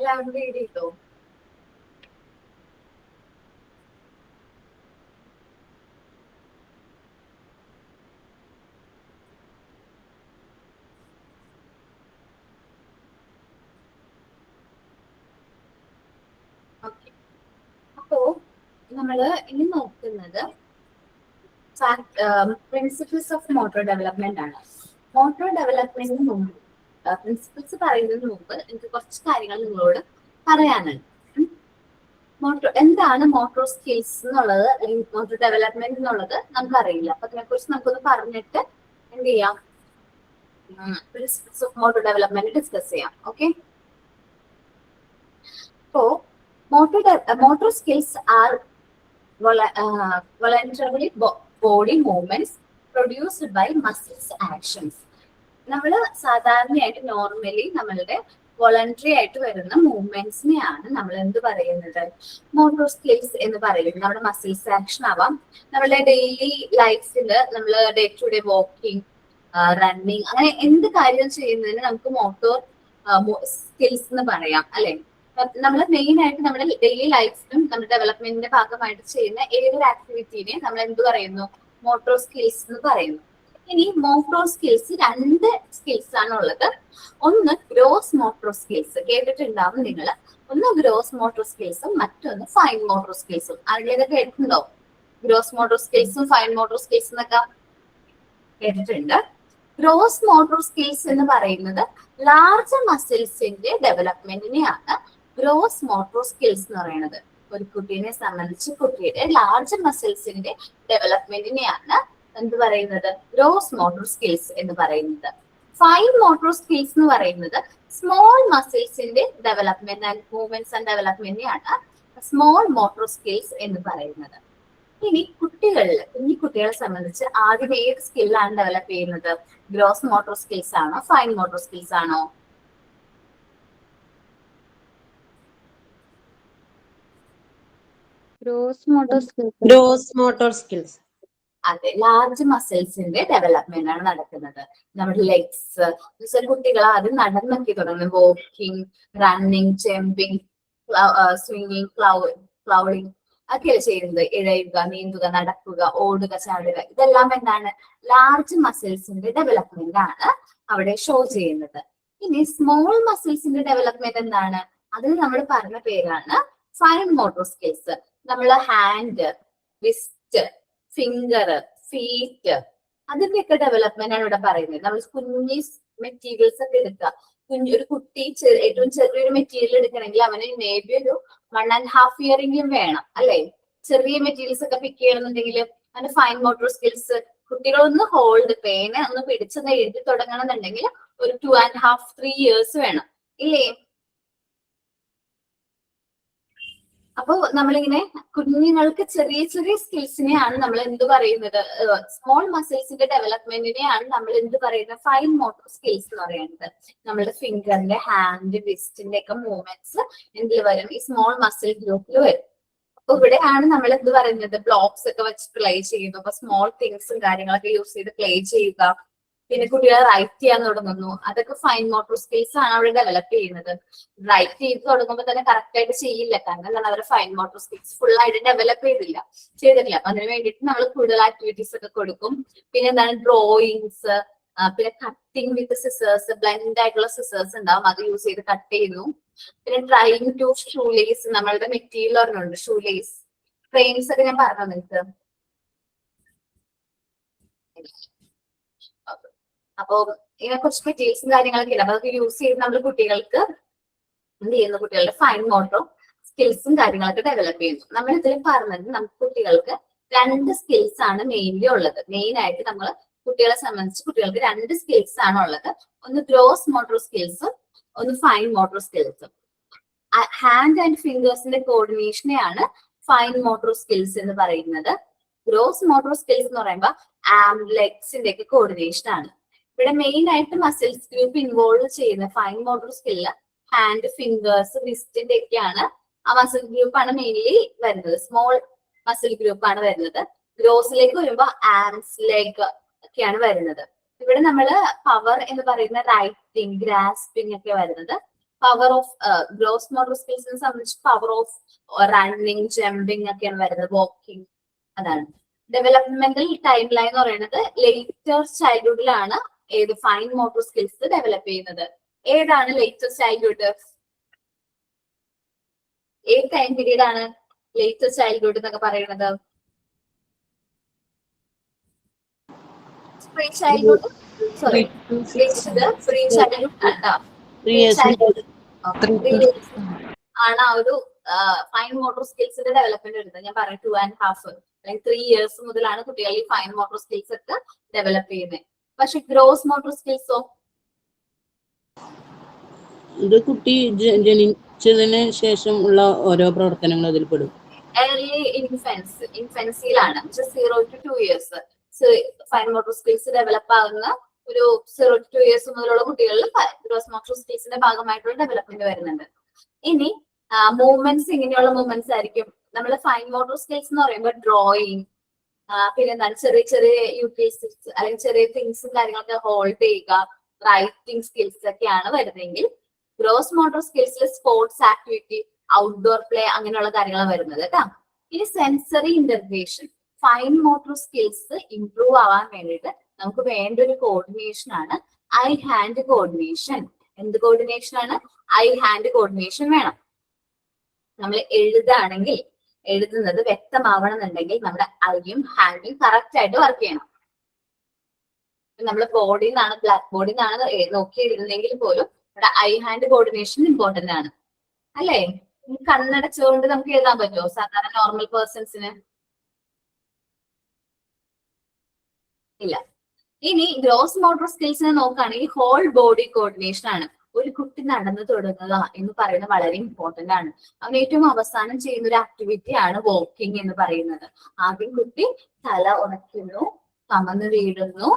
എല്ലാവരും റീഡ് ചെയ്തോ? ഓക്കെ, അപ്പോ നമ്മള് ഇനി നോക്കുന്നത് പ്രിൻസിപ്പിൾസ് ഓഫ് മോട്ടോർ ഡെവലപ്മെന്റ് ആണ്. മോട്ടോർ ഡെവലപ്മെന്റിന് മുമ്പ്, പ്രിൻസിപ്പിൾസ് പറയുന്നതിന് മുമ്പ് എനിക്ക് കുറച്ച് കാര്യങ്ങൾ നിങ്ങളോട് പറയാനുണ്ട്. എന്താണ് മോട്ടോർ സ്കിൽസ് എന്നുള്ളത് അല്ലെങ്കിൽ മോട്ടോർ ഡെവലപ്മെന്റ് എന്നുള്ളത് നമുക്കറിയില്ല. അപ്പൊ അതിനെക്കുറിച്ച് നമുക്കൊന്ന് പറഞ്ഞിട്ട് എന്ത് ചെയ്യാം, principles of motor development discuss ചെയ്യാം. Okay, so motor skills are voluntarily body movements produced by muscles actions. നമ്മൾ സാധാരണയായിട്ട് നോർമലി നമ്മളുടെ വോളണ്ടറി ആയിട്ട് വരുന്ന മൂവ്മെന്റ്സിനെയാണ് നമ്മൾ എന്ത് പറയുന്നത്, മോട്ടോർ സ്കിൽസ് എന്ന് പറയുന്നത്. നമ്മുടെ മസിൽസ് ആക്ഷൻ ആവാം, നമ്മുടെ ഡെയിലി ലൈഫിൽ നമ്മൾ day to day walking, running, അങ്ങനെ എന്ത് കാര്യം ചെയ്യുന്നതിന് നമുക്ക് മോട്ടോർ സ്കിൽസ് എന്ന് പറയാം അല്ലെ. നമ്മൾ മെയിൻ ആയിട്ട് നമ്മുടെ ഡെയിലി ലൈഫിലും നമ്മുടെ ഡെവലപ്മെന്റിന്റെ ഭാഗമായിട്ട് ചെയ്യുന്ന ഏതൊരു ആക്ടിവിറ്റീനെ നമ്മൾ എന്ത് പറയുന്നു, മോട്ടോർ സ്കിൽസ് എന്ന് പറയുന്നു. ഇനി മോട്ടോർ സ്കിൽസ് 2 സ്കിൽസ് ആണ് ഉള്ളത്. ഒന്ന് ഗ്രോസ് മോട്ടോർ സ്കിൽസ്, കേട്ടിട്ടുണ്ടാവും നിങ്ങൾ. ഒന്ന് ഗ്രോസ് മോട്ടോർ സ്കിൽസും മറ്റൊന്ന് ഫൈൻ മോട്ടോർ സ്കിൽസും. ആരെങ്കിലും കേട്ടിട്ടുണ്ടോ? ഗ്രോസ് മോട്ടോർ സ്കിൽസും ഫൈൻ മോട്ടോർ സ്കിൽസും എന്നൊക്കെ കേട്ടിട്ടുണ്ട്. ഗ്രോസ് മോട്ടോർ സ്കിൽസ് എന്ന് പറയുന്നത് ലാർജ് മസിൽസിന്റെ ഡെവലപ്മെന്റിനെയാണ് ഗ്രോസ് മോട്ടോർ സ്കിൽസ് എന്ന് പറയുന്നത്. ഒരു കുട്ടീനെ സംബന്ധിച്ച് കുട്ടിയുടെ ലാർജ് മസിൽസിന്റെ ഡെവലപ്മെന്റിനെയാണ് എന്ത് പറയുന്നത്, ഗ്രോസ് മോട്ടോർ സ്കിൽസ് എന്ന് പറയുന്നത്. ഫൈൻ മോട്ടോർ സ്കിൽസ് എന്ന് പറയുന്നത് സ്മോൾ മസിൽസിന്റെ ഡെവലപ്മെന്റ് ആൻഡ് മൂവ്മെന്റ്സ് ആൻഡ് ഡെവലപ്മെന്റിനെയാണ് സ്മോൾ മോട്ടോർ സ്കിൽസ് എന്ന് പറയുന്നത്. ഇനി കുഞ്ഞു കുട്ടികളെ സംബന്ധിച്ച് ആദ്യം ഏത് സ്കില്ലാണ് ഡെവലപ്പ് ചെയ്യുന്നത്, ഗ്രോസ് മോട്ടോർ സ്കിൽസ് ആണോ ഫൈൻ മോട്ടോർ സ്കിൽസ് ആണോ? Gross motor skills. അതെ, ലാർജ് മസിൽസിന്റെ ഡെവലപ്മെന്റ് ആണ് നടക്കുന്നത്. നമ്മുടെ ലെഗ്സ്, കുട്ടികൾ ആദ്യം നടന്നൊക്കെ തുടങ്ങുന്നത്, വാക്കിംഗ്, റണ്ണിങ്, ജമ്പിങ്, സ്വിങ്ങിങ്, ക്ലൗഡിങ് ഒക്കെയല്ലേ ചെയ്യുന്നത്. ഇഴയുക, നീന്തുക, നടക്കുക, ഓടുക, ചാടുക, ഇതെല്ലാം എന്താണ്, ലാർജ് മസിൽസിന്റെ ഡെവലപ്മെന്റ് ആണ് അവിടെ ഷോ ചെയ്യുന്നത്. ഇനി സ്മോൾ മസിൽസിന്റെ ഡെവലപ്മെന്റ് എന്താണ്, അതിന് നമ്മൾ പറഞ്ഞ പേരാണ് ഫൈൻ മോട്ടോർ സ്കിൽസ്. നമ്മൾ ഹാൻഡ്, റിസ്റ്റ്, ഫിംഗർ, ഫീറ്റ്, അതിന്റെയൊക്കെ ഡെവലപ്മെന്റ് ആണ് ഇവിടെ പറയുന്നത്. നമ്മൾ കുഞ്ഞി മെറ്റീരിയൽസ് ഒക്കെ എടുക്കുക. ഒരു കുട്ടി ഏറ്റവും ചെറിയൊരു മെറ്റീരിയൽ എടുക്കണമെങ്കിൽ അവന് മേബി ഒരു 1.5 ഇയറെങ്കിലും വേണം അല്ലെ. ചെറിയ മെറ്റീരിയൽസ് ഒക്കെ പിക്ക് ചെയ്യണമെന്നുണ്ടെങ്കിൽ അതിന് ഫൈൻ മോട്ടോർ സ്കിൽസ്. കുട്ടികളൊന്ന് ഹോൾഡ്, പേന ഒന്ന് പിടിച്ചൊന്ന് എഴുതി തുടങ്ങണമെന്നുണ്ടെങ്കിൽ ഒരു 2.5-3 ഇയേഴ്സ് വേണം ഇല്ലേ. അപ്പൊ നമ്മളിങ്ങനെ കുഞ്ഞുങ്ങൾക്ക് ചെറിയ ചെറിയ സ്കിൽസിനെയാണ് നമ്മൾ എന്ത് പറയുന്നത്, സ്മോൾ മസിൽസിന്റെ ഡെവലപ്മെന്റിനെയാണ് നമ്മൾ എന്ത് പറയുന്നത്, ഫൈൻ മോട്ടോർ സ്കിൽസ് എന്ന് പറയുന്നത്. നമ്മുടെ ഫിംഗറിന്റെ, ഹാൻഡ്, റിസ്റ്റിന്റെ ഒക്കെ മൂവ്മെന്റ്സ് എന്തിൽ വരും, ഈ സ്മോൾ മസിൽ ഗ്രൂപ്പിൽ വരും. അപ്പൊ ഇവിടെയാണ് നമ്മൾ എന്ത് പറയുന്നത്, ബ്ലോക്സ് ഒക്കെ വെച്ച് പ്ലേ ചെയ്യുന്നു. അപ്പൊ സ്മോൾ തിങ്സും കാര്യങ്ങളൊക്കെ യൂസ് ചെയ്ത് പ്ലേ ചെയ്യുക. പിന്നെ കുട്ടികളെ റൈറ്റ് ചെയ്യാൻ തുടങ്ങുന്നു. അതൊക്കെ ഫൈൻ മോട്ടോർ സ്കിൽസ് ആണ് അവിടെ ഡെവലപ്പ് ചെയ്യുന്നത്. റൈറ്റ് ചെയ്ത് തുടങ്ങുമ്പോൾ തന്നെ കറക്റ്റ് ആയിട്ട് ചെയ്യില്ല, കാരണം എന്താണ്, അവരുടെ ഫൈൻ മോട്ടോർ സ്കിൽസ് ഫുൾ ആയിട്ട് ഡെവലപ്പ് ചെയ്തിട്ടില്ല. അപ്പൊ അതിന് വേണ്ടിയിട്ട് നമ്മൾ കൂടുതൽ ആക്ടിവിറ്റീസ് ഒക്കെ കൊടുക്കും. പിന്നെ എന്താണ്, ഡ്രോയിങ്സ്, പിന്നെ കട്ടിങ് വിത്ത് സിസേഴ്സ്, ബ്ലെൻഡ് ആയിട്ടുള്ള സിസേഴ്സ് ഉണ്ടാവും, അത് യൂസ് ചെയ്ത് കട്ട് ചെയ്യുന്നു. പിന്നെ ട്രൈങ് ടു ഷൂലേസ്, നമ്മളുടെ മെറ്റീരിയൽ പറഞ്ഞുണ്ട്, ഷൂലേസ്, ഫ്രെയിംസ് ഒക്കെ ഞാൻ പറഞ്ഞു നിങ്ങൾക്ക്. അപ്പൊ ഇങ്ങനെ കുറച്ച് മെറ്റീരിയൽസും കാര്യങ്ങളൊക്കെ ഇല്ല. അപ്പൊ അതൊക്കെ യൂസ് ചെയ്ത് നമ്മൾ കുട്ടികൾക്ക് എന്ത് ചെയ്യുന്നു, കുട്ടികളുടെ ഫൈൻ മോട്ടോർ സ്കിൽസും കാര്യങ്ങളൊക്കെ ഡെവലപ്പ് ചെയ്യുന്നു. നമ്മൾ ഇതിൽ പറഞ്ഞത് നമുക്ക് കുട്ടികൾക്ക് 2 സ്കിൽസ് ആണ് മെയിൻലി ഉള്ളത്. മെയിൻ ആയിട്ട് നമ്മൾ കുട്ടികളെ സംബന്ധിച്ച് കുട്ടികൾക്ക് 2 സ്കിൽസ് ആണ് ഉള്ളത്. ഒന്ന് ഗ്രോസ് മോട്ടോർ സ്കിൽസും ഒന്ന് ഫൈൻ മോട്ടോർ സ്കിൽസും. ഹാൻഡ് ആൻഡ് ഫിംഗേഴ്സിന്റെ കോർഡിനേഷനെയാണ് ഫൈൻ മോട്ടോർ സ്കിൽസ് എന്ന് പറയുന്നത്. ഗ്രോസ് മോട്ടോർ സ്കിൽസ് എന്ന് പറയുമ്പോൾ ആം, ലെഗ്സിന്റെ ഒക്കെ കോർഡിനേഷൻ ആണ്. ഇവിടെ മെയിൻ ആയിട്ട് മസിൽസ് ഗ്രൂപ്പ് ഇൻവോൾവ് ചെയ്യുന്ന fine motor skill hand, fingers, റിസ്റ്റിന്റെ ഒക്കെയാണ്. ആ മസിൽ ഗ്രൂപ്പാണ് മെയിൻലി വരുന്നത്. സ്മോൾ മസിൽ ഗ്രൂപ്പാണ് വരുന്നത്. ഗ്രോസിലേക്ക് വരുമ്പോൾ ആംസ്, ലെഗ് ഒക്കെയാണ് വരുന്നത്. ഇവിടെ നമ്മള് പവർ എന്ന് പറയുന്ന റൈറ്റിംഗ്, ഗ്രാസ്പിംഗ് ഒക്കെ വരുന്നത്. പവർ ഓഫ് ഗ്രോസ് മോട്ടോർ സ്കിൽസിനെ സംബന്ധിച്ച് പവർ ഓഫ് റണ്ണിങ്, ജമ്പിങ് ഒക്കെയാണ് വരുന്നത്, വാക്കിംഗ്. അതാണ് ഡെവലപ്മെന്റൽ ടൈം ലൈൻ എന്ന് പറയുന്നത്. ലേറ്റർ ചൈൽഡ്ഹുഡിലാണ് ഏത് ഫൈൻ മോട്ടോർ സ്കിൽസ് ഡെവലപ്പ് ചെയ്യുന്നത്. ഏതാണ് ലേറ്റർ ചൈൽഡ്ഹുഡ്, ഏത് ടൈം പീരീഡ് ആണ് ലേറ്റർ ചൈൽഡ്ഹുഡ് എന്നൊക്കെ പറയുന്നത്? Pre childhood, sorry pre childhood ആണ് ആ ഒരു ഫൈൻ മോട്ടോർ സ്കിൽസിന്റെ ഡെവലപ്മെന്റ് വരുന്നത്. ഞാൻ പറഞ്ഞു 2.5 അല്ലെങ്കിൽ 3 years മുതലാണ് കുട്ടികൾ ഈ ഫൈൻ മോട്ടോർ സ്കിൽസ് ഒക്കെ ഡെവലപ്പ് ചെയ്യുന്നത്. പക്ഷെ ഗ്രോസ് മോട്ടോർ സ്കിൽസോ ഇത് കുട്ടി ജനിച്ചതിന് ശേഷം ഉള്ള ഓരോ പ്രവർത്തനങ്ങൾ അതിൽ പെടും. ഏർലി ഇൻഫൻസിയിലാണ് 0 to 2 years fine motor skills develop ആകുന്ന ഒരു 0 to 2 years മുതലുള്ള കുട്ടികളിൽ ഗ്രോസ് മോട്ടോർ സ്കിൽസിന്റെ ഭാഗമായിട്ടുള്ള ഡെവലപ്മെന്റ് വരുന്നുണ്ട്. ഇനി മൂവ്മെന്റ്സ് ഇങ്ങനെയുള്ള മൂവ്മെന്റ്സ് ആയിരിക്കും. നമ്മൾ ഫൈൻ മോട്ടോർ സ്കിൽസ് എന്ന് പറയുമ്പോൾ ഡ്രോയിങ്, പിന്നെ എന്താണ് ചെറിയ ചെറിയ യൂട്ടിലിറ്റീസ് അല്ലെങ്കിൽ ചെറിയ തിങ്സും കാര്യങ്ങളൊക്കെ ഹോൾഡ് ചെയ്യുക, റൈറ്റിംഗ് സ്കിൽസ് ഒക്കെയാണ് വരുന്നതെങ്കിൽ ഗ്രോസ് മോട്ടോർ സ്കിൽസിൽ സ്പോർട്സ് ആക്ടിവിറ്റി, ഔട്ട്ഡോർ പ്ലേ അങ്ങനെയുള്ള കാര്യങ്ങളാണ് വരുന്നത് കേട്ടോ. ഇനി sensory integration, fine motor skills improve ആവാൻ വേണ്ടിയിട്ട് നമുക്ക് വേണ്ട ഒരു കോർഡിനേഷൻ ആണ് ഐ ഹാൻഡ് കോർഡിനേഷൻ. എന്ത് കോർഡിനേഷൻ ആണ്? ഐ ഹാൻഡ് കോർഡിനേഷൻ വേണം. നമ്മൾ എഴുതുന്നത് വ്യക്തമാവണം എന്നുണ്ടെങ്കിൽ നമ്മുടെ ഐയും ഹാൻഡും കറക്റ്റ് ആയിട്ട് വർക്ക് ചെയ്യണം. നമ്മൾ ബോർഡിൽ നിന്നാണ് ബ്ലാക്ക് ബോർഡിൽ നിന്നാണ് നോക്കി എഴുതുന്നെങ്കിൽ പോലും നമ്മുടെ ഐ ഹാൻഡ് കോർഡിനേഷൻ ഇമ്പോർട്ടന്റ് ആണ് അല്ലേ? കണ്ണടച്ചുകൊണ്ട് നമുക്ക് എഴുതാൻ പറ്റുമോ സാധാരണ നോർമൽ പേഴ്സൺസിന്? ഇല്ല. ഇനി ഗ്രോസ് മോട്ടോർ സ്കിൽസിനെ നോക്കുകയാണെങ്കിൽ ഹോൾ ബോഡി കോർഡിനേഷൻ ആണ്. ഒരു കുട്ടി നടന്നു തുടങ്ങുക എന്ന് പറയുന്നത് വളരെ ഇമ്പോർട്ടന്റ് ആണ്. അവൻ ഏറ്റവും അവസാനം ചെയ്യുന്ന ഒരു ആക്ടിവിറ്റി ആണ് വാക്കിംഗ് എന്ന് പറയുന്നത്. ആദ്യം കുട്ടി തല ഉറയ്ക്കുന്നു, കമന്ന് വീഴുന്നു,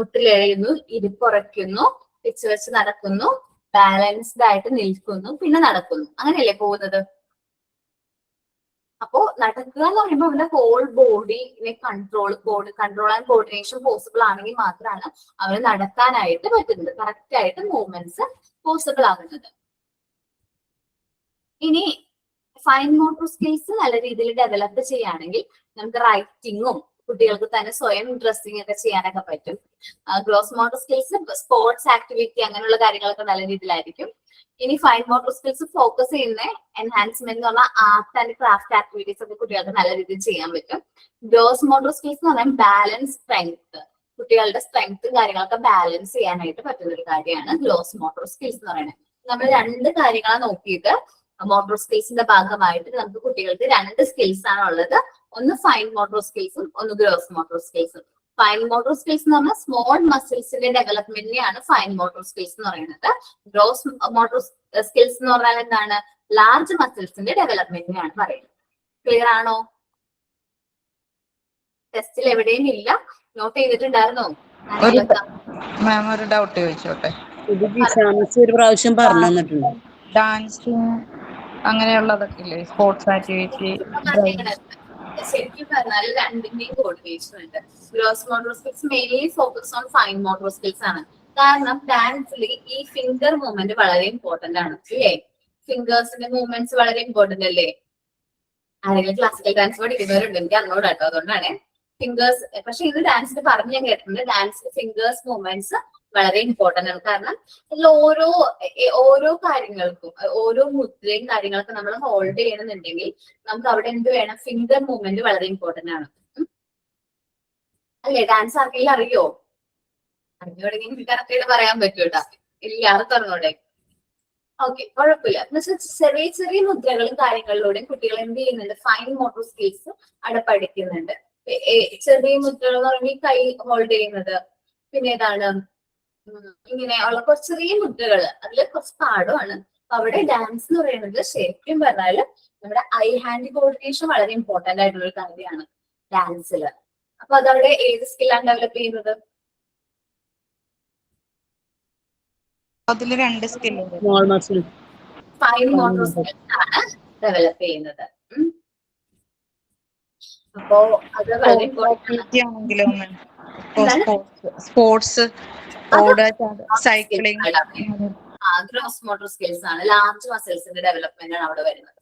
മുട്ടിലെഴുന്നു, ഇരിപ്പുറയ്ക്കുന്നു, വെച്ച് നടക്കുന്നു, ബാലൻസ്ഡ് ആയിട്ട് നിൽക്കുന്നു, പിന്നെ നടക്കുന്നു. അങ്ങനെയല്ലേ പോകുന്നത്? അപ്പോ നടക്കുക എന്ന് പറയുമ്പോൾ അവന്റെ ഹോൾ ബോഡിനെ കൺട്രോൾ ആൻഡ് കോർഡിനേഷൻ പോസിബിൾ ആണെങ്കിൽ മാത്രമാണ് അവന് നടക്കാനായിട്ട് പറ്റുന്നത്, കറക്റ്റ് ആയിട്ട് മൂവ്മെന്റ്സ് പോസിബിൾ ആകുന്നത്. ഇനി ഫൈൻ മോട്ടോർ സ്കിൽസ് നല്ല രീതിയിൽ ഡെവലപ്പ് ചെയ്യുകയാണെങ്കിൽ നമുക്ക് റൈറ്റിങ്ങും കുട്ടികൾക്ക് തന്നെ സ്വയം ഡ്രസ്സിങ് ഒക്കെ ചെയ്യാനൊക്കെ പറ്റും. Gross motor skills sports activity അങ്ങനെയുള്ള കാര്യങ്ങളൊക്കെ നല്ല രീതിയിലായിരിക്കും. ഇനി ഫൈൻ മോട്ടോർ സ്കിൽസ് ഫോക്കസ് ചെയ്യുന്ന എൻഹാൻസ്മെന്റ് എന്ന് പറഞ്ഞാൽ ആർട്ട് ആൻഡ് ക്രാഫ്റ്റ് ആക്ടിവിറ്റീസ് ഒക്കെ കുട്ടികൾക്ക് നല്ല രീതിയിൽ ചെയ്യാൻ പറ്റും. ഗ്രോസ് മോട്ടോർ സ്കിൽസ് എന്ന് പറഞ്ഞാൽ ബാലൻസ് സ്ട്രെങ്ത്, കുട്ടികളുടെ സ്ട്രെങ്ത്തും കാര്യങ്ങളൊക്കെ ബാലൻസ് ചെയ്യാനായിട്ട് പറ്റുന്ന ഒരു കാര്യമാണ് ഗ്രോസ് മോട്ടോർ സ്കിൽസ് എന്ന് പറയുന്നത്. നമ്മൾ 2 കാര്യങ്ങളാണ് നോക്കിയിട്ട് മോട്ടോർ സ്കിൽസിന്റെ ഭാഗമായിട്ട് നമുക്ക് കുട്ടികൾക്ക് 2 സ്കിൽസ് ആണ് ഉള്ളത്. ഒന്ന് ഫൈൻ മോട്ടോർ സ്കിൽസും ഒന്ന് ഗ്രോസ് മോട്ടോർ സ്കിൽസും. ഫൈൻ മോട്ടോർ സ്കിൽസ് എന്ന് പറഞ്ഞാൽ സ്മോൾ മസിൽസിന്റെ ഡെവലപ്മെന്റിനെയാണ് ഫൈൻ മോട്ടോർ സ്കിൽസ് എന്ന് പറയുന്നത്. ഗ്രോസ് മോട്ടോർ സ്കിൽസ് എന്ന് പറഞ്ഞാൽ എന്താണ്? ലാർജ് മസിൽസിന്റെ ഡെവലപ്മെന്റിനെയാണ് പറയുന്നത്. ക്ലിയർ ആണോ? ടെസ്റ്റിൽ എവിടെയും ഇല്ല, നോട്ട് ചെയ്തിട്ടുണ്ടായിരുന്നോ? മാം ഒരു ഡൗട്ട് ചോദിച്ചോട്ടെ? ഒരു പ്രാവശ്യം പറഞ്ഞു തന്നിട്ടുണ്ട്. ഡാൻസിങ് അങ്ങനെയുള്ളതൊക്കെ ഇല്ലേ, സ്പോർട്സ് ആക്ടിവിറ്റി? ശരിക്കും പറഞ്ഞാൽ 2ന്റെയും കോർഡിനേഷൻ ഉണ്ട്. Gross motor skills mainly focus on fine motor skills ആണ്. കാരണം ഡാൻസിൽ ഈ ഫിംഗർ മൂവ്മെന്റ് വളരെ ഇമ്പോർട്ടന്റ് ആണ് അല്ലേ? ഫിംഗേഴ്സിന്റെ മൂവ്മെന്റ്സ് വളരെ ഇമ്പോർട്ടന്റ് അല്ലേ? ആരെങ്കിലും ക്ലാസിക്കൽ ഡാൻസ് പഠിക്കുന്നവരുണ്ട്, എനിക്ക് അറിഞ്ഞൂടാ കേട്ടോ, അതുകൊണ്ടാണ് ഫിംഗേഴ്സ്. പക്ഷെ ഇത് ഡാൻസിൽ പറഞ്ഞ് ഞാൻ കേട്ടിട്ടുണ്ട്, ഡാൻസിൽ ഫിംഗേഴ്സ് മൂവ്മെന്റ്സ് വളരെ ഇമ്പോർട്ടന്റ് ആണ്. കാരണം ഇതിൽ ഓരോ കാര്യങ്ങൾക്കും ഓരോ മുദ്രയും കാര്യങ്ങളൊക്കെ നമ്മൾ ഹോൾഡ് ചെയ്യണമെന്നുണ്ടെങ്കിൽ നമുക്ക് അവിടെ എന്ത് വേണം? ഫിംഗർ മൂവ്മെന്റ് വളരെ ഇമ്പോർട്ടന്റ് ആണ് അല്ലേ? ഡാൻസ് ആർക്കെങ്കിലും അറിയോ? അറിഞ്ഞുകൊണ്ടെങ്കിൽ എനിക്ക് കറക്റ്റ് ആയിട്ട് പറയാൻ പറ്റൂട്ടാ. ഇല്ല, ആർക്ക് അറിഞ്ഞൂടെ? ഓക്കെ, കുഴപ്പമില്ല. എന്നുവെച്ചാൽ ചെറിയ ചെറിയ മുദ്രകളും കാര്യങ്ങളിലൂടെയും കുട്ടികൾ എന്ത് ചെയ്യുന്നുണ്ട്? ഫൈൻ മോട്ടോർ സ്കിൽസ് അവിടെ പഠിക്കുന്നുണ്ട്. ചെറിയ മുദ്രകൾ എന്ന് പറയുമ്പോൾ ഈ കൈ ഹോൾഡ് ചെയ്യുന്നത്, പിന്നെ ഏതാണ് ഇങ്ങനെ ഉള്ള കുറച്ച് ചെറിയ മുദ്രകൾ, അതിൽ കുറച്ച് പാടുമാണ്. അപ്പൊ അവിടെ ഡാൻസ് എന്ന് പറയുന്നത് ശരിക്കും പറഞ്ഞാല് നമ്മുടെ ഐ ഹാൻഡ് കോർഡിനേഷൻ വളരെ ഇമ്പോർട്ടന്റ് ആയിട്ടുള്ള ഒരു കാര്യമാണ് ഡാൻസിൽ. അപ്പൊ അതവിടെ ഏത് സ്കില്ലാണ് ഡെവലപ്പ് ചെയ്യുന്നത്? അതില് 2 സ്കില്ലുണ്ട്. ഫൈൻ മോട്ടോർ സ്കിൽസ് ആണ് ഡെവലപ്പ് ചെയ്യുന്നത്. അപ്പോ അത് വളരെ sports, cycling, gross motor skills ആണ്. ലാർജ് മസിൽസിന്റെ ഡെവലപ്മെന്റ് ആണ് അവിടെ വരുന്നത്.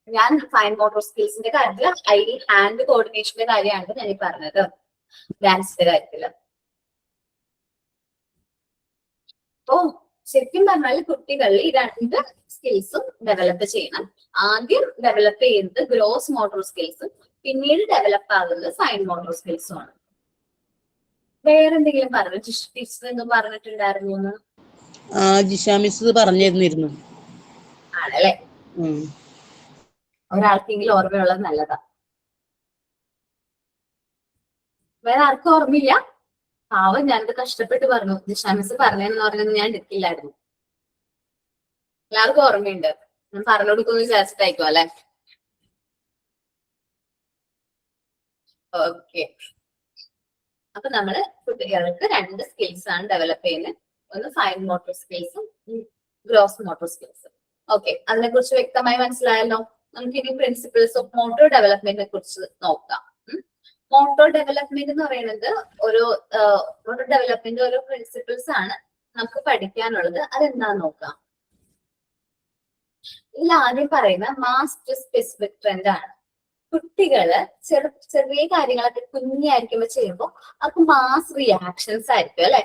ഞാൻ ഫൈൻ മോട്ടോർ സ്കിൽസിന്റെ കാര്യത്തിൽ ഐ ഹാൻഡ് കോർഡിനേഷന്റെ കാര്യമാണ് ഞാൻ ഈ പറഞ്ഞത് ഡാൻസിന്റെ കാര്യത്തില്. അപ്പോ ശരിക്കും പറഞ്ഞാൽ കുട്ടികളിൽ ഈ 2 സ്കിൽസും ഡെവലപ്പ് ചെയ്യണം. ആദ്യം ഡെവലപ്പ് ചെയ്യുന്നത് ഗ്രോസ് മോട്ടോർ സ്കിൽസും പിന്നീട് ഡെവലപ്പ് ആകുന്നത് ഫൈൻ മോട്ടോർ സ്കിൽസും ആണ്. വേറെന്തെങ്കിലും പറഞ്ഞു? ടീച്ചർ എന്തും പറഞ്ഞിട്ടുണ്ടായിരുന്നു? ജിഷ മിസ് പറഞ്ഞിരുന്നു. ആണ് അല്ലെ? ഉം. ഒരാൾക്കെങ്കിലും ഓർമ്മയുള്ളത് നല്ലതാ. വേറെ ആർക്കും ഓർമ്മയില്ല? പാവം, ഞാനിത് കഷ്ടപ്പെട്ട് പറഞ്ഞു. ജിഷ മിസ് പറഞ്ഞെന്ന് പറഞ്ഞത് ഞാൻ എടുക്കില്ലായിരുന്നു. എല്ലാവർക്കും ഓർമ്മയുണ്ട്. ഞാൻ പറഞ്ഞു കൊടുക്കുന്നു വിചാരിച്ചിട്ടായിരിക്കും അല്ലെ? ഓക്കെ. അപ്പൊ നമ്മള് കുട്ടികൾക്ക് 2 സ്കിൽസ് ആണ് ഡെവലപ്പ് ചെയ്യുന്നത്. ഒന്ന് ഫൈൻ മോട്ടോർ സ്കിൽസും ഗ്രോസ് മോട്ടോർ സ്കിൽസും. ഓക്കെ, അതിനെ കുറിച്ച് വ്യക്തമായി മനസ്സിലായല്ലോ. നമുക്ക് ഇനി പ്രിൻസിപ്പിൾസ് ഓഫ് മോട്ടോർ ഡെവലപ്മെന്റിനെ കുറിച്ച് നോക്കാം. മോട്ടോർ ഡെവലപ്മെന്റ് എന്ന് പറയുന്നത് മോട്ടോർ ഡെവലപ്മെന്റ് ഓരോ പ്രിൻസിപ്പിൾസ് ആണ് നമുക്ക് പഠിക്കാനുള്ളത്. അതെന്താന്ന് നോക്കാം. ഇതിൽ ആദ്യം പറയുന്ന മാസ് ടു സ്പെസിഫിക് ട്രെൻഡ് ആണ്. കുട്ടികള് ചെറിയ കാര്യങ്ങളൊക്കെ കുഞ്ഞായിരിക്കുമ്പോ ചെയ്യുമ്പോൾ അവർക്ക് മാസ് റിയാക്ഷൻസ് ആയിരിക്കും അല്ലെ?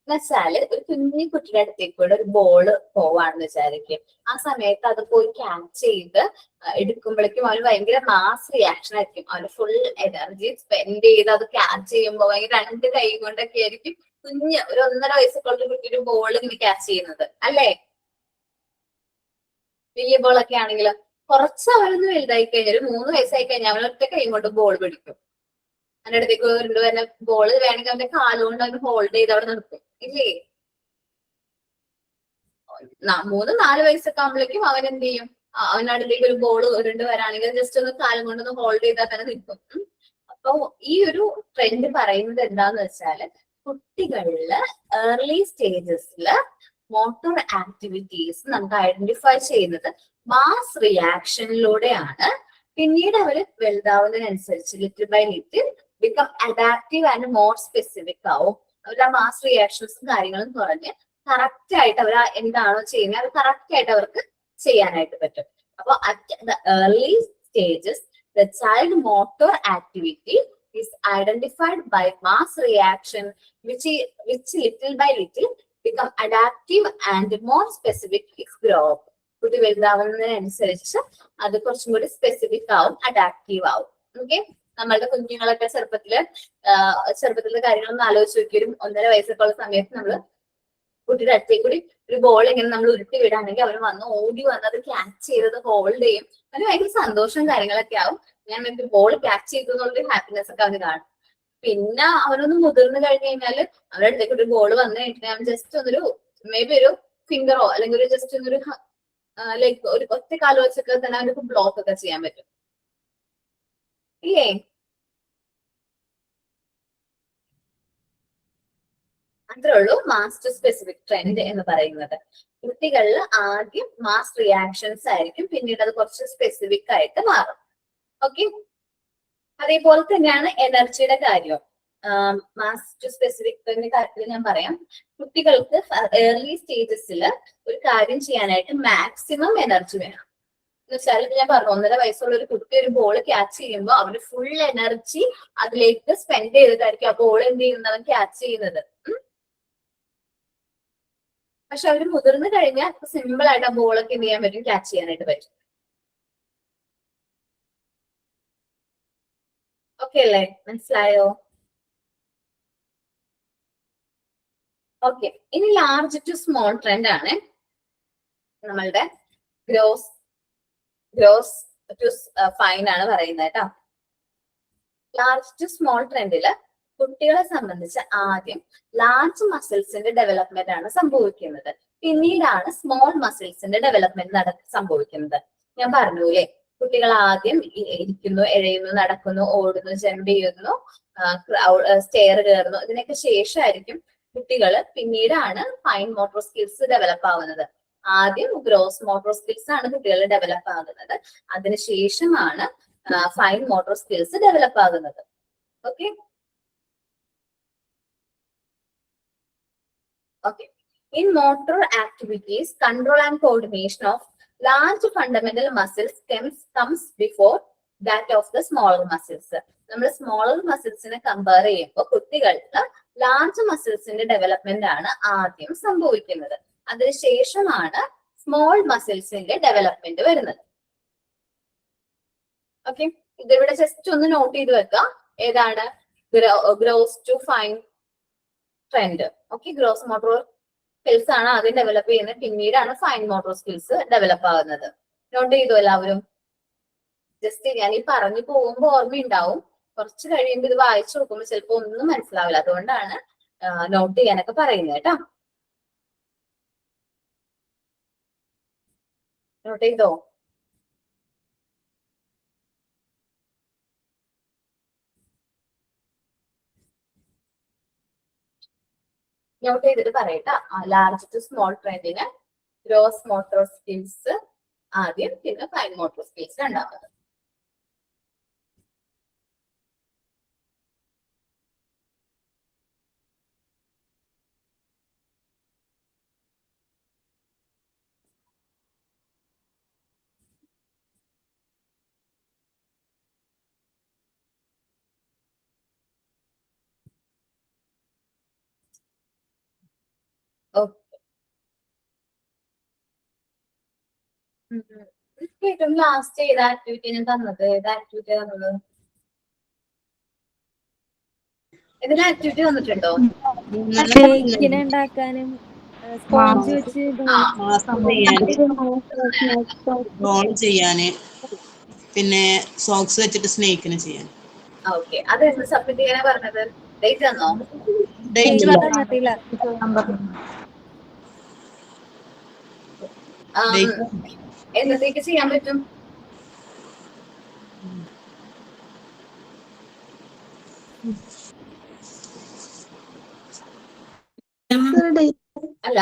എന്നുവെച്ചാല് ഒരു കുഞ്ഞു കുട്ടിയുടെ അടുത്തേക്ക് കൂടെ ഒരു ബോള് പോവാണെന്ന് വിചാരിക്കും. ആ സമയത്ത് അത് പോയി ക്യാച്ച് ചെയ്ത് എടുക്കുമ്പോഴേക്കും അവന് ഭയങ്കര മാസ് റിയാക്ഷൻ ആയിരിക്കും. അവന് ഫുൾ എനർജി സ്പെൻഡ് ചെയ്ത് അത് ക്യാച്ച് ചെയ്യുമ്പോൾ ഭയങ്കര 2 കൈ കൊണ്ടൊക്കെ ആയിരിക്കും കുഞ്ഞ് ഒരു 1.5 വയസ്സൊക്കെ ഉള്ള കുട്ടി ഒരു ബോൾ ഇങ്ങനെ ക്യാച്ച് ചെയ്യുന്നത് അല്ലേ? വലിയ ബോളൊക്കെ ആണെങ്കിലും കുറച്ച് അവരൊന്ന് വലുതായി കഴിഞ്ഞാൽ ഒരു 3 വയസ്സായി കഴിഞ്ഞാൽ അവൻ ഒറ്റ കൈ കൊണ്ട് ബോൾ പിടിക്കും. അതിന്റെ അടുത്തേക്ക് വരുന്ന ബോൾ വേണമെങ്കിൽ അവന്റെ കാലുകൊണ്ട് അവന് ഹോൾഡ് ചെയ്ത് അവിടെ നിർത്തും ഇല്ലേ? 3-4 വയസ്സൊക്കെ ആകുമ്പോഴേക്കും അവൻ എന്ത് ചെയ്യും? അവനടുത്തേക്ക് ഒരു ബോൾ ഉരുണ്ട് വരാണെങ്കിൽ ജസ്റ്റ് ഒന്ന് കാലം കൊണ്ടൊന്ന് ഹോൾഡ് ചെയ്താൽ തന്നെ നിൽക്കും. അപ്പൊ ഈ ഒരു ട്രെൻഡ് പറയുന്നത് എന്താന്ന് വെച്ചാല് കുട്ടികളില് ഏർലി സ്റ്റേജസില് മോട്ടോർ ആക്ടിവിറ്റീസ് നമുക്ക് ഐഡന്റിഫൈ ചെയ്യുന്നത് മാസ് റിയാക്ഷനിലൂടെയാണ്. പിന്നീട് അവര് വലുതാവുന്നതിനനുസരിച്ച് little by little become adaptive and more specific ആവും. അവരുടെ മാസ് റിയാക്ഷൻസും കാര്യങ്ങളും കുറഞ്ഞ് കറക്റ്റ് ആയിട്ട് അവർ എന്താണോ ചെയ്യുന്നത് അത് കറക്റ്റ് ആയിട്ട് അവർക്ക് ചെയ്യാനായിട്ട് പറ്റും. അപ്പൊ at the early stages the child motor activity is identified by mass reaction which little by little become adaptive and more specific is grow up. കുട്ടി വലുതാവുന്നതിനനുസരിച്ച് അത് കുറച്ചും കൂടി സ്പെസിഫിക് ആവും, അഡാപ്റ്റീവ് ആവും. ഓക്കെ, നമ്മളുടെ കുഞ്ഞുങ്ങളൊക്കെ ചെറുപ്പത്തിലെ കാര്യങ്ങളൊന്നും ആലോചിച്ച് നോക്കി. ഒരു 1.5 വയസ്സൊക്കെ ഉള്ള സമയത്ത് നമ്മള് കുട്ടിയുടെ അടുത്തേക്ക് കൂടി ഒരു ബോൾ ഇങ്ങനെ നമ്മൾ ഉരുട്ടി വിടാണെങ്കിൽ അവന് വന്ന് ഓടി വന്ന് അത് ക്യാച്ച് ചെയ്തത് ഹോൾഡ് ചെയ്യും. അതിന് ഭയങ്കര സന്തോഷവും കാര്യങ്ങളൊക്കെ ആവും. ഞാൻ ഒരു ബോൾ ക്യാച്ച് ചെയ്തു എന്നുള്ളൊരു ഹാപ്പിനെസ് ഒക്കെ അവന് കാണും. പിന്നെ അവനൊന്ന് മുതിർന്നു കഴിഞ്ഞു കഴിഞ്ഞാല് അവരുടെ അടുത്തേക്ക് ഒരു ബോൾ വന്നു കഴിഞ്ഞിട്ട് അവൻ ജസ്റ്റ് ഒന്നൊരു മേ ബി ഒരു ഫിംഗറോ അല്ലെങ്കിൽ ഒരു ജസ്റ്റ് ഒന്നൊരു ലൈക്ക് ഒരു ഒറ്റ കാല് വെച്ചൊക്കെ തന്നെ അവനക്ക് ബ്ലോക്ക് ഒക്കെ ചെയ്യാൻ പറ്റും ഇല്ലേ? അത്രേ ഉള്ളൂ മാസ് ടു സ്പെസിഫിക് ട്രെൻഡ് എന്ന് പറയുന്നത്. കുട്ടികളിൽ ആദ്യം മാസ് റിയാക്ഷൻസ് ആയിരിക്കും, പിന്നീട് അത് കുറച്ച് സ്പെസിഫിക് ആയിട്ട് മാറും. ഓക്കെ, അതേപോലെ തന്നെയാണ് എനർജിയുടെ കാര്യം. മാസ് ടു സ്പെസിഫിക് കാര്യത്തിൽ ഞാൻ പറയാം. കുട്ടികൾക്ക് ഏർലി സ്റ്റേജസിൽ ഒരു കാര്യം ചെയ്യാനായിട്ട് മാക്സിമം എനർജി വേണം. എന്ന് വെച്ചാൽ ഞാൻ പറഞ്ഞു 1.5 വയസ്സുള്ള ഒരു കുട്ടി ഒരു ബോൾ ക്യാച്ച് ചെയ്യുമ്പോൾ അവന് ഫുൾ എനർജി അതിലേക്ക് സ്പെൻഡ് ചെയ്തിട്ടായിരിക്കും ആ ബോൾ എന്ത് ചെയ്യുന്നത് അവൻ ക്യാച്ച് ചെയ്യുന്നത്. പക്ഷെ അവര് മുതിർന്നു കഴിഞ്ഞാൽ സിമ്പിൾ ആയിട്ട് ആ ബോളൊക്കെ എന്ത് ചെയ്യാൻ പറ്റും, ക്യാച്ച് ചെയ്യാനായിട്ട് പറ്റും. ഓക്കെ അല്ലേ? മനസ്സിലായോ? ഓക്കെ, ഇനി ലാർജ് ടു സ്മോൾ ട്രെൻഡ് ആണ് നമ്മളുടെ ഗ്രോസ് ടു ഫൈൻ ആണ് പറയുന്നത് കേട്ടോ. ലാർജ് ടു സ്മോൾ ട്രെൻഡില് കുട്ടികളെ സംബന്ധിച്ച് ആദ്യം ലാർജ് മസിൽസിന്റെ ഡെവലപ്മെന്റ് ആണ് സംഭവിക്കുന്നത്. പിന്നീടാണ് സ്മോൾ മസിൽസിന്റെ ഡെവലപ്മെന്റ് സംഭവിക്കുന്നത്. ഞാൻ പറഞ്ഞൂലേ, കുട്ടികൾ ആദ്യം ഇരിക്കുന്നു, എഴയുന്നു, നടക്കുന്നു, ഓടുന്നു, ജമ്പ് ചെയ്യുന്നു, സ്റ്റെയർ കയറുന്നു. ഇതിനൊക്കെ ശേഷമായിരിക്കും കുട്ടികള് പിന്നീടാണ് ഫൈൻ മോട്ടോർ സ്കിൽസ് ഡെവലപ്പ് ആവുന്നത്. ആദ്യം ഗ്രോസ് മോട്ടോർ സ്കിൽസ് ആണ് കുട്ടികൾ ഡെവലപ്പ് ആകുന്നത്. അതിനുശേഷമാണ് ഫൈൻ മോട്ടോർ സ്കിൽസ് ഡെവലപ്പ് ആകുന്നത്. Okay okay in motor activities, control and coordination of large fundamental muscles comes before that of the smaller muscles. നമ്മൾ smaller മസിൽസിനെ compare ചെയ്യുമ്പോൾ കുട്ടികൾക്ക് ലാർജ് മസിൽസിന്റെ ഡെവലപ്മെന്റ് ആണ് ആദ്യം സംഭവിക്കുന്നത്. അതിനുശേഷമാണ് സ്മോൾ മസിൽസിന്റെ ഡെവലപ്മെന്റ് വരുന്നത്. ഓക്കെ, ഇതിവിടെ ജസ്റ്റ് ഒന്ന് നോട്ട് ചെയ്ത് വെക്കാം. ഏതാണ് gross to fine trend? Okay, gross motor skills ആണ് ആദ്യം ഡെവലപ്പ് ചെയ്യുന്നത്, പിന്നീടാണ് ഫൈൻ മോട്ടോർ സ്കിൽസ് ഡെവലപ്പ് ആകുന്നത്. നോട്ട് ചെയ്തു എല്ലാവരും? ജസ്റ്റ് ഞാൻ ഈ പറഞ്ഞു പോകുമ്പോൾ ഓർമ്മയുണ്ടാവും, കുറച്ച് കഴിയുമ്പോൾ ഇത് വായിച്ചു നോക്കുമ്പോൾ ചിലപ്പോൾ ഒന്നും മനസ്സിലാവില്ല. അതുകൊണ്ടാണ് നോട്ട് ചെയ്യാനൊക്കെ പറയുന്നത് കേട്ടോ. നോട്ട് ചെയ്തോ? നോട്ട് ചെയ്തിട്ട് പറയട്ടാ. ലാർജ് ടു സ്മോൾ ട്രെൻഡിന് ഗ്രോസ് മോട്ടോർ സ്കിൽസ് ആദ്യം, പിന്നെ ഫൈൻ മോട്ടോർ സ്കിൽസ് രണ്ടാമത്. ഏറ്റവും ലാസ്റ്റ് ഏത് ആക്ടിവിറ്റി ഞാൻ തന്നത്? ഏത് ആക്ടിവിറ്റി തന്നത്? ഇതിൽ ആക്ടിവിറ്റി തന്നിട്ടുണ്ടോ? ഉണ്ടാക്കാനും സ്പോഞ്ച് വെച്ച് റോൾ ചെയ്യാന്, പിന്നെ സോക്സ് വെച്ചിട്ട് സ്നേക്കിന് ചെയ്യാൻ. ഓക്കെ, അതെന്ന് സബ്മിറ്റ് ചെയ്യാനാ പറഞ്ഞത്? ഡേറ്റ് തന്നോ? എന്നത്തേക്ക് ചെയ്യാൻ പറ്റും? അല്ല,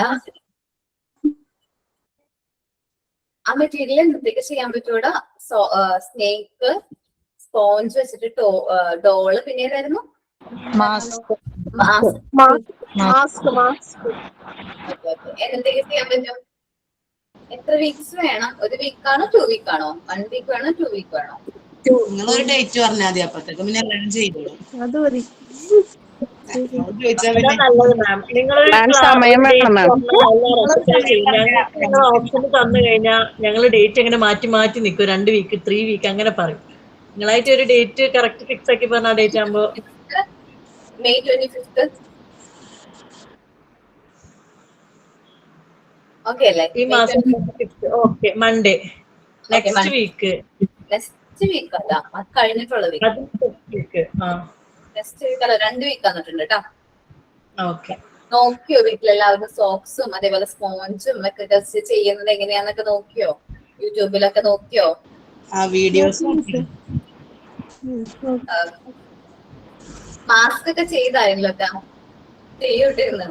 ആ മെറ്റീരിയൽ എന്നത്തേക്ക് ചെയ്യാൻ പറ്റൂടാ? സ്നേക്ക്, സ്പോഞ്ച് വെച്ചിട്ട് ഡോള്, പിന്നെ ഏതായിരുന്നു? എന്നത്തേക്ക് ചെയ്യാൻ പറ്റും? എത്ര വീക്സ് വേണം? ഒരു വീക്കാണോ 2 വീക്കാണോ? 1 വീക്ക് വേണോ 2 വീക്ക് വേണോ? നിങ്ങളൊരു ഡേറ്റ് പറഞ്ഞാൽ മതി, അപ്പത്തേക്ക് പിന്നെ എല്ലാവരും ചെയ്തോളൂ. അത് മതി. നല്ലത് മാം. നിങ്ങളൊരു സമയം വേണം മാം. നിങ്ങൾ ഓപ്ഷൻ തന്നു കഴിഞ്ഞാൽ ഞങ്ങൾ ഡേറ്റ് അങ്ങനെ മാറ്റി മാറ്റി നിൽക്കും. 2 വീക്ക് 3 വീക്ക് അങ്ങനെ പറയും. നിങ്ങളായിട്ട് ഒരു ഡേറ്റ് കറക്റ്റ് ഫിക്സ് ആക്കി പറഞ്ഞ ഡേറ്റ് ആകുമ്പോ May 25th. ഓക്കെ അല്ലേ? ഈ മാസം okay, Monday next week. Next week അല്ല, അത് കഴിഞ്ഞിട്ടുള്ള വീക്ക്. നെക്സ്റ്റ് വീക്ക് അല്ല, 2 വീക്ക് തന്നിട്ടുണ്ട് കേട്ടോ. ഓക്കെ, നോക്കിയോ വീട്ടിലെല്ലാവരും സോക്സും അതേപോലെ സ്പോഞ്ചും ഒക്കെ ടെസ്റ്റ് ചെയ്യുന്നത് എങ്ങനെയാന്നൊക്കെ നോക്കിയോ? യൂട്യൂബിലൊക്കെ നോക്കിയോ? ആ വീഡിയോസ് മാസ്ക് ഒക്കെ ചെയ്തായിരുന്നല്ലോ ചെയ്യോട്ടിരുന്നു?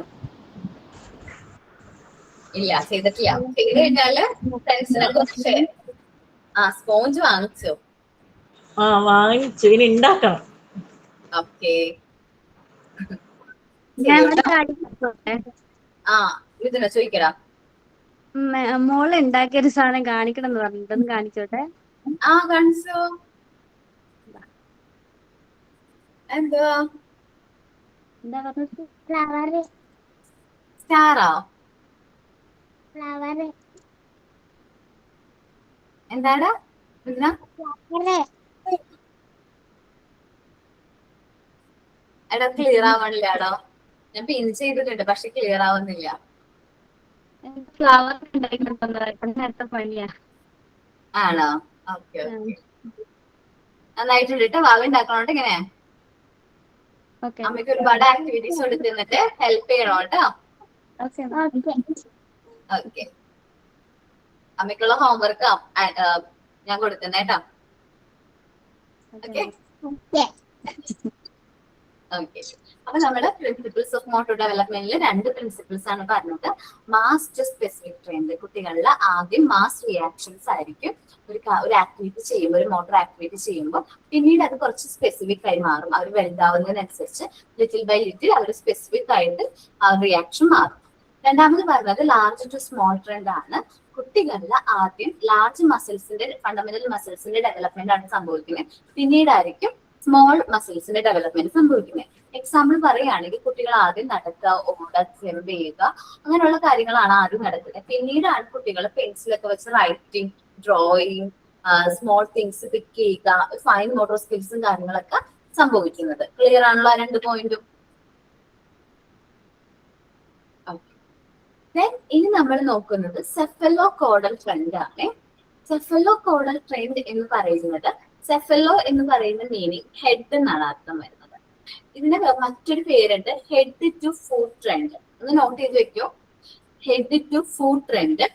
ഇല്ല, ചെയ്തിട്ടില്ല. ചെയ്ത് കഴിഞ്ഞാല് ഫ്രണ്ട്സിനെ കുറച്ച് സ്പോഞ്ച് വാങ്ങിച്ചോ? വാങ്ങിച്ചു, ഇനി ഉണ്ടാക്കണം. ഓക്കെ, ഇതിനെ ചോദിക്കടാ. മോള് ഉണ്ടാക്കിയൊരു സാധനം കാണിക്കണം എന്ന് പറഞ്ഞിട്ടൊന്ന് കാണിച്ചോട്ടെ. കാണിച്ചോ. എന്തുവാ? എന്താ പറഞ്ഞത്? ഫ്ലവർ. സ്റ്റാറോ? ഫ്ലവർ. എന്താടാ? എടാ ക്ലിയർ ആവണില്ലാടോ. ഞാൻ പിൻ ചെയ്തിട്ടുണ്ട്, പക്ഷെ ക്ലിയർ ആവുന്നില്ല. ഫ്ലവർ ഉണ്ടാക്കിക്കൊണ്ടുവന്നത് പണിയാ. ആണോ? ഓക്കെ ഓക്കെ, നന്നായിട്ടുണ്ട് കേട്ടോ. ഭാവി ഉണ്ടാക്കണോണ്ട് ഇങ്ങനെ അമ്മയ്ക്ക് ഒരുപാട് ആക്ടിവിറ്റീസ് കൊടുത്തിരുന്നിട്ട് ഹെൽപ്പ് ചെയ്യണോ കേട്ടോ. ഓക്കെ, അമ്മയ്ക്കുള്ള ഹോംവർക്ക് ഞാൻ കൊടുക്കുന്നേട്ടോ. ഓക്കെ ഓക്കെ, അപ്പൊ നമ്മുടെ പ്രിൻസിപ്പിൾസ് ഓഫ് മോട്ടോർ ഡെവലപ്മെന്റിൽ 2 പ്രിൻസിപ്പിൾസ് ആണ് പറഞ്ഞത്. Mass to specific trend. കുട്ടികളിൽ ആദ്യം മാസ് റിയാക്ഷൻസ് ആയിരിക്കും. ഒരു ആക്ടിവിറ്റി ചെയ്യുമ്പോൾ, ഒരു മോട്ടോർ ആക്ടിവിറ്റി ചെയ്യുമ്പോൾ പിന്നീട് അത് കുറച്ച് സ്പെസിഫിക് ആയി മാറും. അവർ വലുതാവുന്നതിനനുസരിച്ച് ലിറ്റിൽ ബൈ ലിറ്റിൽ അവർ സ്പെസിഫിക് ആയിട്ട് റിയാക്ഷൻ മാറും. രണ്ടാമത് പറഞ്ഞത് ലാർജ് ടു സ്മോൾ ട്രെൻഡ് ആണ്. കുട്ടികളിൽ ആദ്യം ലാർജ് മസിൽസിന്റെ, ഫണ്ടമെന്റൽ മസിൽസിന്റെ ഡെവലപ്മെന്റ് ആണ് സംഭവിക്കുന്നത്. പിന്നീടായിരിക്കും സ്മോൾ മസിൽസിന്റെ ഡെവലപ്മെന്റ് സംഭവിക്കുന്നത്. എക്സാമ്പിൾ പറയുകയാണെങ്കിൽ കുട്ടികൾ ആദ്യം നടക്കുക, ഓടുക, ജമ്പ് ചെയ്യുക, അങ്ങനെയുള്ള കാര്യങ്ങളാണ് ആദ്യം നടക്കുന്നത്. പിന്നീടാണ് കുട്ടികൾ പെൻസിലൊക്കെ വെച്ച് റൈറ്റിംഗ്, ഡ്രോയിങ്, സ്മോൾ തിങ്സ് പിക്ക് ചെയ്യുക, ഫൈൻ മോട്ടോർ സ്കിൽസും കാര്യങ്ങളൊക്കെ സംഭവിക്കുന്നത്. ക്ലിയർ ആണല്ലോ 2 പോയിന്റും? Then ഇനി നമ്മൾ നോക്കുന്നത് സെഫലോ കോഡൽ ട്രെൻഡ് ആണ്. സെഫലോ കോഡൽ ട്രെൻഡ് എന്ന് പറയുന്നത്, സെഫലോ എന്ന് പറയുന്ന മീനിങ് ഹെഡ് എന്നാണ് അർത്ഥം വരുന്നത്. ഇതിന് മറ്റൊരു പേരുണ്ട്, ഹെഡ് ടു ഫുഡ് ട്രെൻഡ്. ഒന്ന് നോട്ട് ചെയ്ത് വെക്കോ, ഹെഡ് ടു ഫുഡ് ട്രെൻഡ്.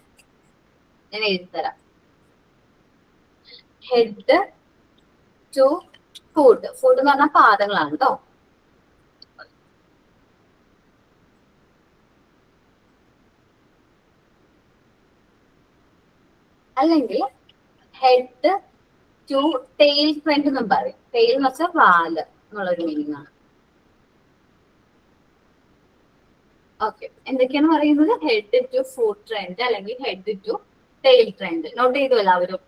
ഞാൻ എഴുതിത്തരാം. ഹെഡ് ടു ഫുഡ്, ഫുഡ് എന്ന് പറഞ്ഞാൽ പാദങ്ങളാണ് കേട്ടോ. അല്ലെങ്കിൽ ഹെഡ് ടു ടെയിൽ ട്രെൻഡ് എന്നും പറയും. ടെയിൽ എന്ന് വെച്ചാൽ വാല് എന്നുള്ളൊരു മീനിങ് ആണ്. ഓക്കെ, എന്തൊക്കെയാണ് പറയുന്നത്? ഹെഡ് ടു ഫുഡ് ട്രെൻഡ് അല്ലെങ്കിൽ head to tail trend. Note ചെയ്തു എല്ലാവരും?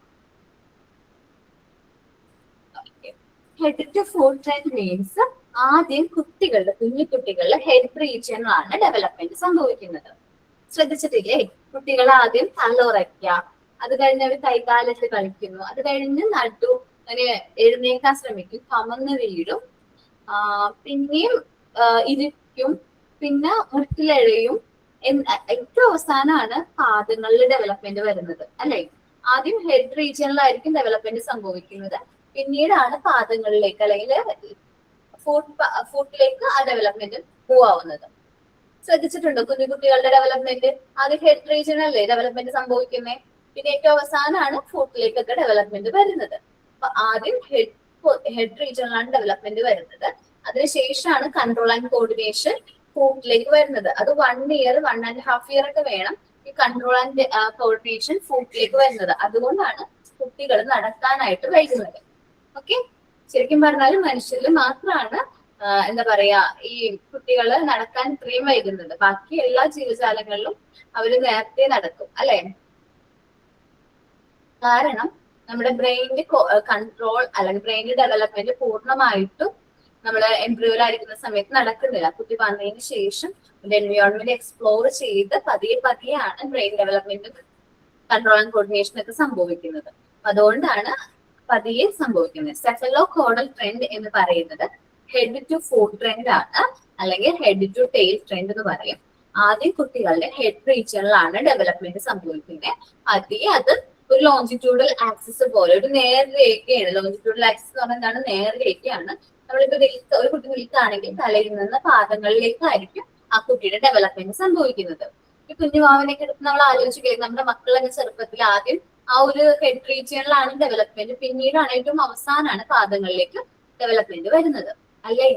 Head to foot trend means ആദ്യം കുട്ടികളുടെ, കുഞ്ഞുകുട്ടികളുടെ ഹെഡ് റീജിയനിലാണ് ഡെവലപ്മെന്റ് സംഭവിക്കുന്നത്. ശ്രദ്ധിച്ചിട്ടില്ലേ? കുട്ടികൾ ആദ്യം തലയുറയ്ക്കുക, അത് കഴിഞ്ഞ് അവർ കൈകാലത്ത് കളിക്കുന്നു, അത് കഴിഞ്ഞ് നടു അങ്ങനെ എഴുന്നേക്കാൻ ശ്രമിക്കും, കമന്ന് വീഴും, പിന്നെയും ഇരിക്കും, പിന്നെ മുട്ടിലെഴയും. ഏറ്റവും അവസാനമാണ് പാദങ്ങളുടെ ഡെവലപ്മെന്റ് വരുന്നത് അല്ലെ? ആദ്യം ഹെഡ് റീജിയനിലായിരിക്കും ഡെവലപ്മെന്റ് സംഭവിക്കുന്നത്, പിന്നീടാണ് പാദങ്ങളിലേക്ക് അല്ലെങ്കിൽ ഫുട്ടിലേക്ക് ആ ഡെവലപ്മെന്റ് മൂവ് ആവുന്നത്. ശ്രദ്ധിച്ചിട്ടുണ്ടോ? കുഞ്ഞുകുട്ടികളുടെ ഡെവലപ്മെന്റ് ആദ്യം ഹെഡ് റീജിയനല്ലേ ഡെവലപ്മെന്റ് സംഭവിക്കുന്നത്, പിന്നെ ഏറ്റവും അവസാനമാണ് ഫുട്ടിലേക്കൊക്കെ ഡെവലപ്മെന്റ് വരുന്നത്. അപ്പൊ ആദ്യം ഹെഡ് റീജിയനിലാണ് ഡെവലപ്മെന്റ് വരുന്നത്, അതിനുശേഷമാണ് കൺട്രോൾ ആൻഡ് കോർഡിനേഷൻ ഫുട്ടിലേക്ക് വരുന്നത്. അത് 1 ഇയർ 1.5 ഇയർ ഒക്കെ വേണം ഈ കൺട്രോൾ ആൻഡ് കോർഡിനേഷൻ ഫുട്ടിലേക്ക് വരുന്നത്. അതുകൊണ്ടാണ് കുട്ടികൾ നടക്കാനായിട്ട് വൈകുന്നത്. ഓക്കെ, ശരിക്കും പറഞ്ഞാൽ മനുഷ്യരിൽ മാത്രമാണ് എന്താ പറയാ ഈ കുട്ടികള് നടക്കാൻ ഇത്രയും വൈകുന്നത്. ബാക്കി എല്ലാ ജീവജാലങ്ങളിലും അവര് നേരത്തെ നടക്കും അല്ലെ? കാരണം നമ്മുടെ ബ്രെയിനിന്റെ കൺട്രോൾ അല്ലെങ്കിൽ ബ്രെയിനിന്റെ ഡെവലപ്മെന്റ് പൂർണ്ണമായിട്ടും നമ്മള് എംബ്രിയോയിലായിരിക്കുന്ന സമയത്ത് നടക്കുന്നില്ല. കുട്ടി വന്നതിന് ശേഷം എൻവയോൺമെന്റ് എക്സ്പ്ലോർ ചെയ്ത് പതിയെ പതിയെയാണ് brain development, control and coordination ഒക്കെ സംഭവിക്കുന്നത്. അതുകൊണ്ടാണ് പതിയെ സംഭവിക്കുന്നത്. സെഫലോ കോഡൽ ട്രെൻഡ് എന്ന് പറയുന്നത് ഹെഡ് ടു ഫുഡ് ട്രെൻഡ് ആണ്, അല്ലെങ്കിൽ ഹെഡ് ടു ടെയിൽ ട്രെൻഡ് എന്ന് പറയും. ആദ്യം കുട്ടികളുടെ ഹെഡ് റീജിയനിലാണ് ഡെവലപ്മെന്റ് സംഭവിക്കുന്നത്. പതിയെ അത് ഒരു ലോഞ്ചിറ്റ്യൂഡൽ ആക്സിസ് പോലെ ഒരു നേർരേഖയാണ്. ലോഞ്ചിറ്റ്യൂഡൽ ആക്സിസ് എന്ന് പറഞ്ഞാൽ എന്താണ്? നേർരേഖയാണ്. നമ്മളിപ്പോ ഒരു കുട്ടി നിൽക്കുകയാണെങ്കിൽ തലയിൽ നിന്ന് പാദങ്ങളിലേക്കായിരിക്കും ആ കുട്ടിയുടെ ഡെവലപ്മെന്റ് സംഭവിക്കുന്നത്. ഈ കുഞ്ഞുമാവനൊക്കെ എടുത്ത് നമ്മൾ ആലോചിക്കുക, നമ്മുടെ മക്കളൊക്കെ ചെറുപ്പത്തിൽ ആദ്യം ആ ഒരു ഹെഡ് റീജിയനിലാണ് ഡെവലപ്മെന്റ്, പിന്നീടാണ് ഏറ്റവും അവസാനമാണ് പാദങ്ങളിലേക്ക് ഡെവലപ്മെന്റ് വരുന്നത് അല്ലേ?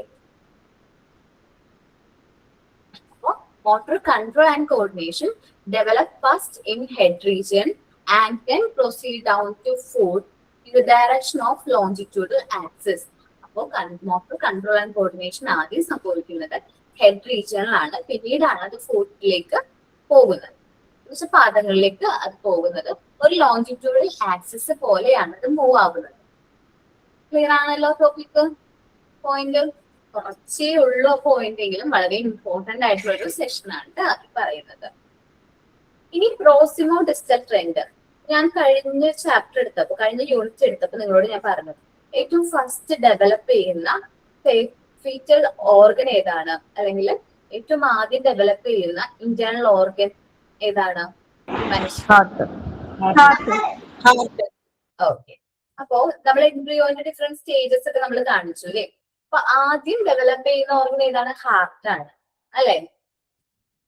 അപ്പോ motor control and coordination develop first in head region and then proceed down to foot in the direction of longitudinal axis. അപ്പോൾ മോട്ടോർ കൺട്രോൾ ആൻഡ് കോർഡിനേഷൻ ആദ്യം സംഭവിക്കുന്നത് ഹെഡ് റീജിയനിലാണ്, പിന്നീടാണ് അത് ഫുട്ടിലേക്ക് പോകുന്നത്, പക്ഷെ പാദങ്ങളിലേക്ക് അത് പോകുന്നത്. ഒരു ലോഞ്ചിറ്റ്യൂഡൽ ആക്സിസ് പോലെയാണ് അത് മൂവ് ആവുന്നത്. ക്ലിയർ ആണല്ലോ ടോപ്പിക്? പോയിന്റ് കുറച്ചേ ഉള്ളൂ പോയിന്റ് എങ്കിലും വളരെ ഇമ്പോർട്ടന്റ് ആയിട്ടുള്ള ഒരു സെഷൻ ആണ് പറയുന്നത്. ഇനി പ്രോസിമോ ഡിസ്റ്റൽ ട്രെൻഡ്. ഞാൻ കഴിഞ്ഞ ചാപ്റ്റർ എടുത്തപ്പോ, കഴിഞ്ഞ യൂണിറ്റ് എടുത്തപ്പോ നിങ്ങളോട് ഞാൻ പറഞ്ഞത് ഏറ്റവും ഫസ്റ്റ് ഡെവലപ്പ് ചെയ്യുന്ന ഫീറ്റൽ ഓർഗൻ ഏതാണ്, അല്ലെങ്കിൽ ഏറ്റവും ആദ്യം ഡെവലപ്പ് ചെയ്യുന്ന ഇന്റേണൽ ഓർഗൻ ഏതാണ്? ഓക്കെ, അപ്പോ നമ്മൾ എംബ്രിയോന്റെ ഡിഫറെന്റ് സ്റ്റേജസ് ഒക്കെ നമ്മൾ കാണിച്ചു അല്ലെ? അപ്പൊ ആദ്യം ഡെവലപ്പ് ചെയ്യുന്ന ഓർഗൻ ഏതാണ്? ഹാർട്ട് ആണ് അല്ലെ?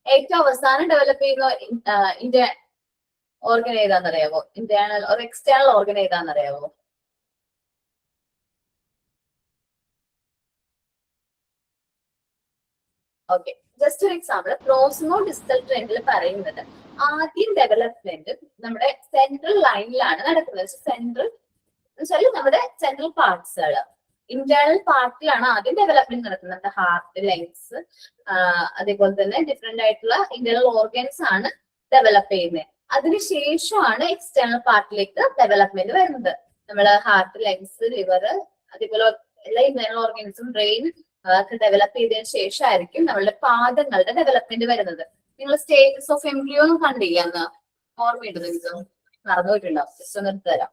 ഏറ്റവും അവസാനം ഡെവലപ്പ് ചെയ്യുന്ന ഓർഗൻ ഏതാണെന്നറിയാവോ? ഇന്റേണൽ ഓർ എക്സ്റ്റേണൽ ഓർഗൻ ഏതാണെന്നറിയാവോ? ഓക്കെ, ജസ്റ്റ് ഒരു എക്സാമ്പിൾ. പ്രോസിമോ ഡിസ്റ്റൽ ട്രെൻഡിൽ പറയുന്നത് ആദ്യം ഡെവലപ്മെന്റ് നമ്മുടെ സെൻട്രൽ ലൈനിലാണ് നടക്കുന്നത്. സെൻട്രൽ വെച്ചാൽ നമ്മുടെ സെൻട്രൽ പാർട്സുകൾ, ഇന്റേണൽ പാർട്ടിലാണ് ആദ്യം ഡെവലപ്മെന്റ് നടക്കുന്നത്. ഹാർട്ട്, ലങ്സ്, അതേപോലെ തന്നെ ഡിഫറെന്റ് ആയിട്ടുള്ള ഇന്റേണൽ ഓർഗൻസ് ആണ് ഡെവലപ്പ് ചെയ്യുന്നത്. അതിനുശേഷമാണ് എക്സ്റ്റേണൽ പാർട്ടിലേക്ക് ഡെവലപ്മെന്റ് വരുന്നത്. നമ്മള് ഹാർട്ട്, ലങ്സ്, ലിവർ, അതേപോലെ എല്ലാ ഇന്റേണൽ ഓർഗൻസും ബ്രെയിൻ ഡെവലപ്പ് ചെയ്തതിനു ശേഷമായിരിക്കും നമ്മളുടെ പാദങ്ങളുടെ ഡെവലപ്മെന്റ് വരുന്നത്. നിങ്ങൾ സ്റ്റേജസ് ഓഫ് എംബ്രിയോ ഒന്നും കണ്ടില്ല എന്ന് ഓർമ്മയുണ്ട്? നിങ്ങൾക്ക് മറന്നു പോയിട്ടുണ്ടാവും, ജസ്റ്റ് ഒന്ന് എടുത്തു തരാം.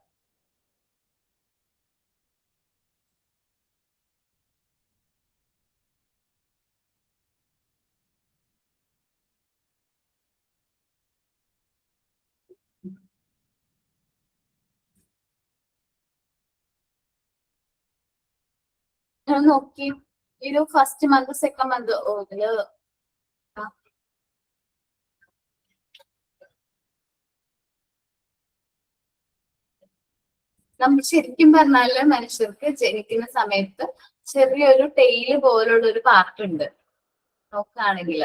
നോക്കി ഒരു ഫസ്റ്റ് മന്ത് സെക്കൻഡ് മന്ത് ഇതില് നമ്മൾ ശരിക്കും പറഞ്ഞാല് മനുഷ്യർക്ക് ജനിക്കുന്ന സമയത്ത് ചെറിയൊരു ടെയില് പോലുള്ള ഒരു പാർട്ട് ഉണ്ട് നോക്കുകയാണെങ്കിൽ.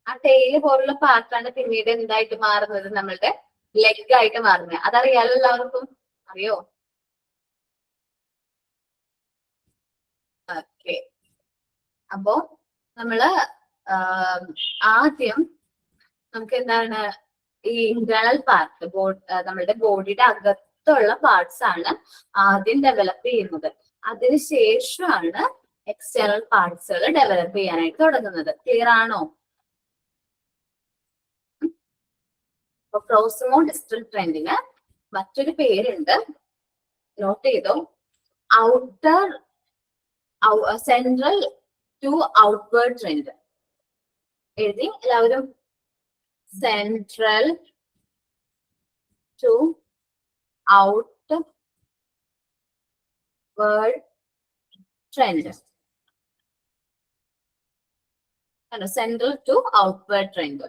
ആ ടെയില് പോലുള്ള പാർട്ടാണ് പിന്നീട് എന്തായിട്ട് മാറുന്നത്, നമ്മളുടെ ലെഗ് ആയിട്ട് മാറുന്നത്. അതറിയാലോ എല്ലാവർക്കും, അറിയോ? ഓക്കെ, അപ്പോ നമ്മള് ആദ്യം നമുക്ക് എന്താണ് ഈ ഇന്റേണൽ പാർട്ട്, നമ്മളുടെ ബോഡിയുടെ അകത്തുള്ള പാർട്സ് ആണ് ആദ്യം ഡെവലപ്പ് ചെയ്യുന്നത്. അതിനുശേഷമാണ് എക്സ്റ്റേണൽ പാർട്സുകൾ ഡെവലപ്പ് ചെയ്യാനായിട്ട് തുടങ്ങുന്നത്. ക്ലിയർ ആണോ? പ്രോക്സിമോ ഡിസ്റ്റൽ ട്രെൻഡിന് മറ്റൊരു പേരുണ്ട്, നോട്ട് ചെയ്തോ. Outer central to outward trend. എഴുതി എല്ലാവരും? Central to outward trend. Central to outward trend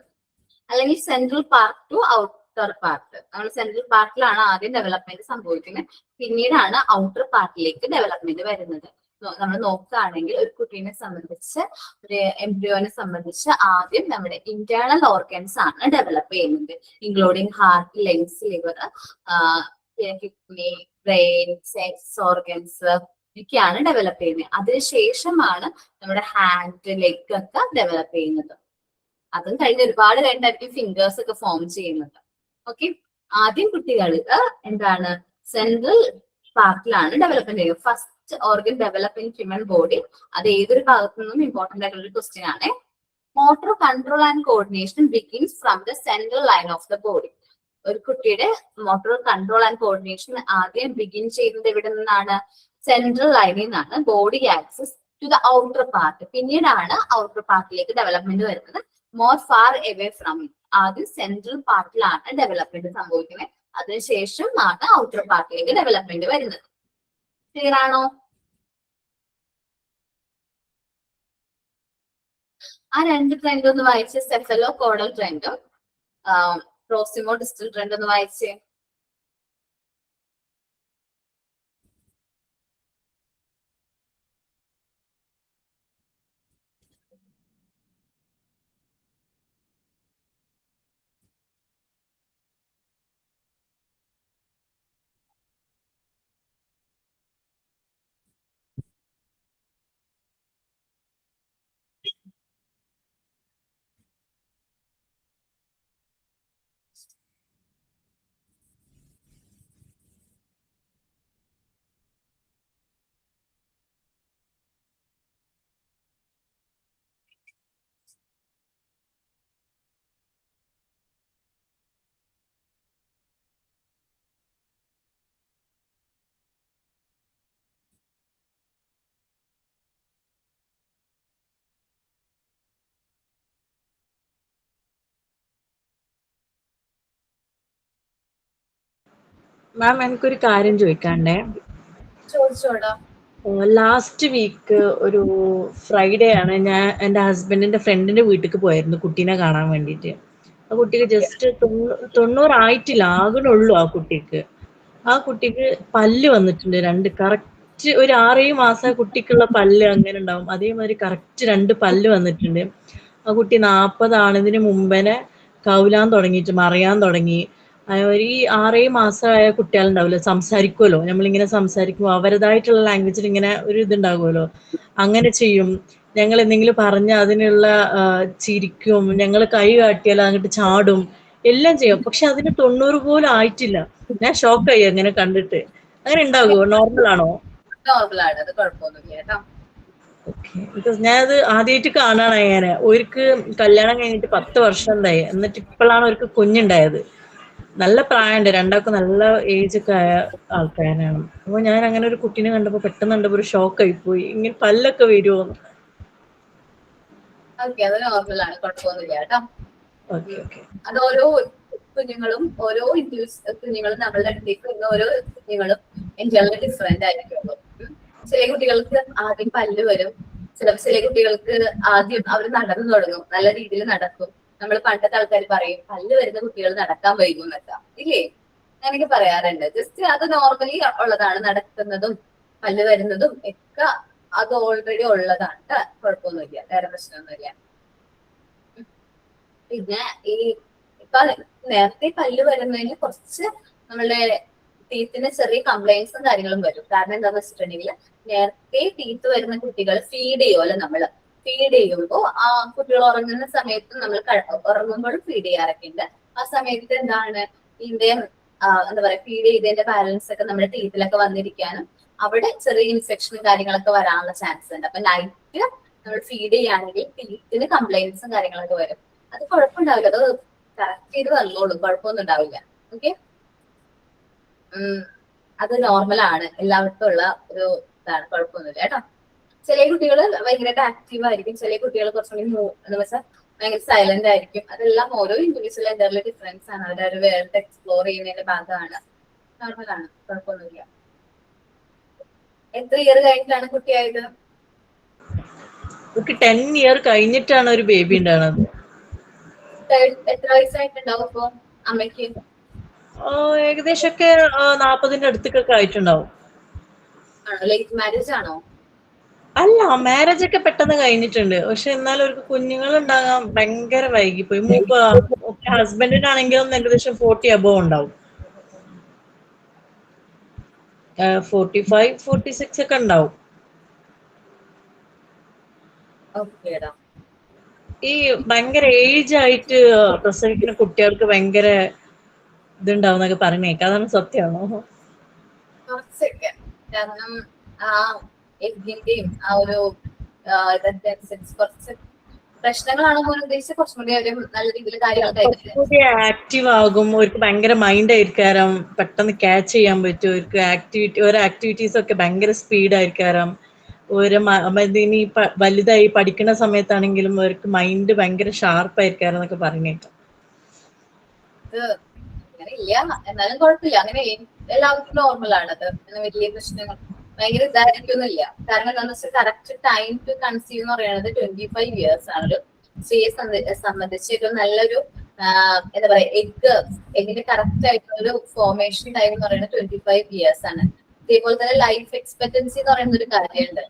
അല്ലെങ്കിൽ central part to outer part. നമ്മൾ സെൻട്രൽ പാർട്ടിലാണ് ആദ്യം ഡെവലപ്മെന്റ് സംഭവിക്കുന്നത്, പിന്നീടാണ് ഔട്ടർ പാർട്ടിലേക്ക് ഡെവലപ്മെന്റ് വരുന്നത്. നമ്മൾ നോക്കുകയാണെങ്കിൽ ഒരു കുട്ടീനെ സംബന്ധിച്ച്, ഒരു എംബ്രിയോനെ സംബന്ധിച്ച് ആദ്യം നമ്മുടെ ഇന്റേണൽ ഓർഗൻസ് ആണ് ഡെവലപ്പ് ചെയ്യുന്നത്, including heart, lungs, liver, kidney, brain, sex organs ഒക്കെയാണ് ഡെവലപ്പ് ചെയ്യുന്നത്. അതിനുശേഷമാണ് നമ്മുടെ ഹാൻഡ്, ലെഗ് ഒക്കെ ഡെവലപ്പ് ചെയ്യുന്നത്. അതും കഴിഞ്ഞ് ഒരുപാട് കഴിഞ്ഞായിരിക്കും ഫിംഗേഴ്സ് ഒക്കെ ഫോം ചെയ്യുന്നത്. ഓക്കെ, ആദ്യം കുട്ടികൾക്ക് എന്താണ് സെൻട്രൽ പാർട്ടിലാണ് ഡെവലപ്മെന്റ് ചെയ്യുന്നത്. First organ develop in human body. അത് ഏതൊരു ഭാഗത്തു നിന്നും ഇമ്പോർട്ടന്റ് ആയിട്ടുള്ള ഒരു ക്വസ്റ്റ്യൻ ആണ്. Motor control and coordination begins from the central line of the body. ഒരു കുട്ടിയുടെ മോട്ടോർ കൺട്രോൾ ആൻഡ് കോർഡിനേഷൻ ആദ്യം ബിഗിൻ ചെയ്യുന്നത് എവിടെ നിന്നാണ്? സെൻട്രൽ ലൈനിൽ നിന്നാണ്, body axis to the outer part. പിന്നീടാണ് ഔട്ടർ പാർട്ടിലേക്ക് ഡെവലപ്മെന്റ് വരുന്നത്. More far away from it. ആദ്യം സെൻട്രൽ പാർട്ടിലാണ് ഡെവലപ്മെന്റ് സംഭവിക്കുന്നത്, അതിനുശേഷം ആണ് ഔട്ടർ പാർട്ടിലേക്ക് ഡെവലപ്മെന്റ് വരുന്നത്. ക്ലിയർ ആണോ? ആ രണ്ട് ട്രെൻഡ് ഒന്ന് വായിച്ച്, സെഫലോ കോഡൽ ട്രെൻഡും പ്രോക്സിമോ ഡിസ്റ്റൽ ട്രെൻഡ് ഒന്ന് വായിച്ചേ. മാം, എനിക്കൊരു കാര്യം ചോദിക്കാണ്ടേ. ചോദിച്ചോടാ. ലാസ്റ്റ് വീക്ക് ഒരു ഫ്രൈഡേ ആണ്, ഞാൻ എൻ്റെ ഹസ്ബൻഡിന്റെ ഫ്രണ്ടിന്റെ വീട്ടിലേക്ക് പോയായിരുന്നു കുട്ടീനെ കാണാൻ വേണ്ടിയിട്ട്. ആ കുട്ടിക്ക് ജസ്റ്റ് 90 ആയിട്ടില്ല, ആകണുള്ളൂ ആ കുട്ടിക്ക്. ആ കുട്ടിക്ക് പല്ല് വന്നിട്ടുണ്ട്, രണ്ട് കറക്റ്റ് ഒരു 6-7 മാസം കുട്ടിക്കുള്ള പല്ല് അങ്ങനെ ഉണ്ടാവും, അതേമാതിരി കറക്റ്റ് 2 പല്ല് വന്നിട്ടുണ്ട്. ആ കുട്ടി 40 ആണതിന് മുമ്പനെ കൗലാൻ തുടങ്ങിയിട്ട് മറിയാൻ തുടങ്ങി. ഒരു 6-7 മാസമായ കുട്ടികളുണ്ടാവില്ല, സംസാരിക്കുമല്ലോ, നമ്മളിങ്ങനെ സംസാരിക്കുമ്പോൾ അവരുടേതായിട്ടുള്ള ലാംഗ്വേജിൽ ഇങ്ങനെ ഒരു ഇതുണ്ടാകുമല്ലോ, അങ്ങനെ ചെയ്യും. ഞങ്ങൾ എന്തെങ്കിലും പറഞ്ഞാൽ അതിനുള്ള ചിരിക്കും, ഞങ്ങൾ കൈ കാട്ടിയാൽ അങ്ങോട്ട് ചാടും, എല്ലാം ചെയ്യും. പക്ഷെ അതിന് 90 പോലും ആയിട്ടില്ല. ഞാൻ ഷോക്കായി അങ്ങനെ കണ്ടിട്ട്. അങ്ങനെ ഉണ്ടാകുമോ? നോർമൽ ആണോ? നോർമലാണ്, അത് കുഴപ്പമൊന്നുമില്ല കേട്ടോ. ഓക്കെ, ബിക്കോസ് ഞാനത് ആദ്യമായിട്ട് കാണാണ്. അങ്ങനെ ഒരിക്ക് കല്യാണം കഴിഞ്ഞിട്ട് 10 വർഷം ഉണ്ടായി, എന്നിട്ട് ഇപ്പോഴാണ് ഒരിക്ക് കുഞ്ഞുണ്ടായത്. നല്ല പ്രായമുണ്ട്, രണ്ടാൾക്കും നല്ല ഏജ് ഒക്കെ ആയ ആൾക്കാരാണ്. അപ്പൊ ഞാൻ അങ്ങനെ ഒരു കുട്ടീനെ കണ്ടപ്പോ പെട്ടെന്ന് കണ്ടപ്പോ ഒരു ഷോക്കായി പോയി, ഇങ്ങനെ പല്ലൊക്കെ വരുമോന്ന്. ഓക്കെ, അത് നോർമലാണ്, കുഴപ്പമൊന്നുമില്ല കേട്ടോ. ഓക്കെ ഓക്കെ, അത് ഓരോ കുഞ്ഞുങ്ങളും ഓരോ കുഞ്ഞുങ്ങളും നമ്മളുടെ അടുത്തേക്ക് വരുന്ന ഓരോ കുഞ്ഞുങ്ങളും ഇന്റർണൽ ഡിഫറെന്റ് ആയിരിക്കുള്ളൂ. ചില കുട്ടികൾക്ക് ആദ്യം പല്ല് വരും, ചില കുട്ടികൾക്ക് ആദ്യം അവർ നടന്നു തുടങ്ങും, നല്ല രീതിയിൽ നടക്കും. നമ്മൾ പണ്ടത്തെ ആൾക്കാർ പറയും പല്ല് വരുന്ന കുട്ടികൾ നടക്കാൻ വൈകും എന്നൊക്കെ, ഇല്ലേ? അങ്ങനെയൊക്കെ പറയാറുണ്ട്. ജസ്റ്റ് അത് നോർമലി ഉള്ളതാണ്, നടക്കുന്നതും പല്ല് വരുന്നതും ഒക്കെ അത് ഓൾറെഡി ഉള്ളതാണ് ട്ടോ. കുഴപ്പമൊന്നുമില്ല, വേറെ പ്രശ്നമൊന്നുമില്ല. പിന്നെ ഈ ഇപ്പൊ നേരത്തെ പല്ല് വരുന്നതിന് കുറച്ച് നമ്മളുടെ ടീത്തിന് ചെറിയ കംപ്ലൈൻസും കാര്യങ്ങളും വരും. കാരണം എന്താന്ന് വെച്ചിട്ടുണ്ടെങ്കിൽ നേരത്തെ ടീത്ത് വരുന്ന കുട്ടികൾ ഫീഡ് ചെയ്യുമല്ലോ. നമ്മള് ഫീഡ് ചെയ്യുമ്പോൾ ആ കുട്ടികൾ ഉറങ്ങുന്ന സമയത്ത് നമ്മൾ ഉറങ്ങുമ്പോഴും ഫീഡ് ചെയ്യാറൊക്കെ ഉണ്ട്. ആ സമയത്ത് എന്താണ് ഇതിന്റെ എന്താ പറയാ, ഫീഡ് ചെയ്തതിന്റെ ബാലൻസ് ഒക്കെ നമ്മുടെ ടീത്തിലൊക്കെ വന്നിരിക്കാനും അവിടെ ചെറിയ ഇൻഫെക്ഷനും കാര്യങ്ങളൊക്കെ വരാനുള്ള ചാൻസ് ഉണ്ട്. അപ്പൊ നൈറ്റ് നമ്മൾ ഫീഡ് ചെയ്യുകയാണെങ്കിൽ ടീത്തിന് കംപ്ലൈൻസും കാര്യങ്ങളൊക്കെ വരും. അത് കുഴപ്പമുണ്ടാവില്ല, അത് കറക്റ്റ് ചെയ്ത് വന്നോളും, കുഴപ്പമൊന്നും ഉണ്ടാവില്ല. ഓക്കെ, അത് നോർമലാണ്, എല്ലാവർക്കും ഉള്ള ഒരു ഇതാണ്, കുഴപ്പമൊന്നുമില്ല കേട്ടോ. ചില കുട്ടികൾ ഭയങ്കരമായിട്ട് ആക്റ്റീവ് ആയിരിക്കും, ചില കുട്ടികൾ കുറച്ചുകൂടി എന്ന് വെച്ചാൽ ഭയങ്കര സൈലന്റ് ആയിരിക്കും. അതെല്ലാം ഓരോ ഇൻഡിവിജ്വൽ എൻ്റെറിലെ ഡിഫറൻസ് ആണ്, അവരുടെ ഒരു വേൾഡ് എക്സ്പ്ലോർ ചെയ്യുന്നതിന്റെ ഭാഗമാണ്. നോർമലാണ്, കുഴപ്പമൊന്നുമില്ല. എത്ര ഇയർ കഴിഞ്ഞിട്ടാണ് കുട്ടിയായത്? 10 ഇയർ കഴിഞ്ഞിട്ടാണ് ഒരു ബേബി ഉണ്ടാകുന്നത്. എത്ര വയസ്സായിട്ടുണ്ടാവും ഇപ്പൊ അമ്മയ്ക്ക്? ഏകദേശമൊക്കെ 40ന്റെ അടുത്തൊക്കെ ആയിട്ടുണ്ടാവും. ആണോ? ലേറ്റ് മാരേജ് ആണോ? അല്ല, മാരേജ് ഒക്കെ പെട്ടെന്ന് കഴിഞ്ഞിട്ടുണ്ട്. പക്ഷെ എന്നാലും അവർക്ക് കുഞ്ഞുങ്ങൾ ഉണ്ടാകാൻ ഭയങ്കര വൈകിപ്പോയി. ഹസ്ബൻഡിനാണെങ്കിലും ഏകദേശം 40 അബോവ് ഉണ്ടാവും. 45, 46 ഒക്കെ ഉണ്ടാവും. ഈ ഭയങ്കര ഏജ് ആയിട്ട് പ്രസവിക്കുന്ന കുട്ടികൾക്ക് ഭയങ്കര ഇതുണ്ടാവുന്നൊക്കെ പറഞ്ഞേക്കാം. അതാണ് സത്യമാണോ? കുറച്ചൊക്കെ, കാരണം ആ എഗ്ഗിന്റെയും ആ ഒരു ഇതനുസരിച്ച് കുറച്ച് പ്രശ്നങ്ങളാണോ ഉദ്ദേശിച്ച് കുറച്ചും കൂടി ഒരു നല്ല രീതിയിൽ കാര്യങ്ങൾ ആക്റ്റീവ് ആകും. അവർക്ക് ഭയങ്കര മൈൻഡ് ആയിരിക്കാരം, പെട്ടെന്ന് ക്യാച്ച് ചെയ്യാൻ പറ്റും. അവർക്ക് ഓരോ ആക്ടിവിറ്റീസ് ഒക്കെ ഭയങ്കര സ്പീഡ് ആയിരിക്കാരം. ഇനി വലുതായി പഠിക്കുന്ന സമയത്താണെങ്കിലും അവർക്ക് മൈൻഡ് ഭയങ്കര ഷാർപ്പ് ആയിരിക്കാരം എന്നൊക്കെ പറഞ്ഞേക്കാം. അങ്ങനെ ഇല്ല, എന്നാലും കുഴപ്പമില്ല. അങ്ങനെ എല്ലാവർക്കും നോർമൽ ആണത്, വലിയ പ്രശ്നങ്ങൾ ഭയങ്കര ഇതായിരിക്കൊന്നുമില്ല. കാരണം എന്താണെന്ന് വെച്ചാൽ കറക്റ്റ് ടൈം ടു കൺസീവ് എന്ന് പറയുന്നത് 25 years ആണ്. ഒരു സ്ത്രീയെ സംബന്ധിച്ച് ഏറ്റവും നല്ലൊരു എന്താ പറയാ, എഗ്ഗിന്റെ കറക്റ്റ് ആയിട്ടുള്ള ഒരു ഫോർമേഷൻ ടൈം എന്ന് പറയുന്നത് 25 years ആണ്. അതേപോലെ തന്നെ ലൈഫ് എക്സ്പെക്ടൻസി എന്ന് പറയുന്ന ഒരു കാര്യമുണ്ട്.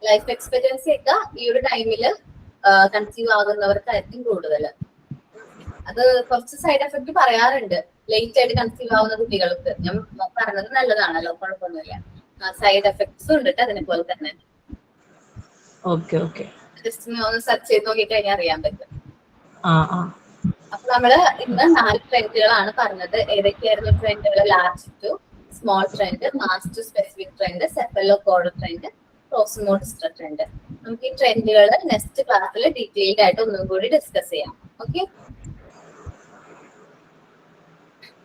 ലൈഫ് എക്സ്പെക്ടൻസി ഒക്കെ ഈ ഒരു ടൈമില് കൺസീവ് ആകുന്നവർക്കായിരിക്കും കൂടുതൽ. അത് കുറച്ച് സൈഡ് എഫക്ട് പറയാറുണ്ട്, ലേറ്റ് ആയിട്ട് കൺസീവ് ആവുന്ന കുട്ടികൾക്ക്. ഞാൻ പറഞ്ഞത് നല്ലതാണല്ലോ, കുഴപ്പമൊന്നുമില്ല. സൈഡ് എഫക്ട്സ് ഉണ്ട് അതിനെപ്പോലെ തന്നെ. ജസ്റ്റ് ഒന്ന് സെർച്ച് ചെയ്ത് നോക്കി കഴിഞ്ഞാൽ അറിയാൻ പറ്റും. അപ്പൊ നമ്മള് ഇന്ന് 4 ട്രെൻഡുകളാണ് പറഞ്ഞത്. ഏതൊക്കെയായിരുന്നു ട്രെൻഡുകൾ? Large to small trend, mass to specific trend, cephalocaudal trend, proximodistal trend. നമുക്ക് ഈ ട്രെൻഡുകൾ നെക്സ്റ്റ് ക്ലാസ്സിൽ ഡീറ്റെയിൽഡ് ആയിട്ട് ഒന്നും കൂടി ഡിസ്കസ് ചെയ്യാം. ഓക്കെ,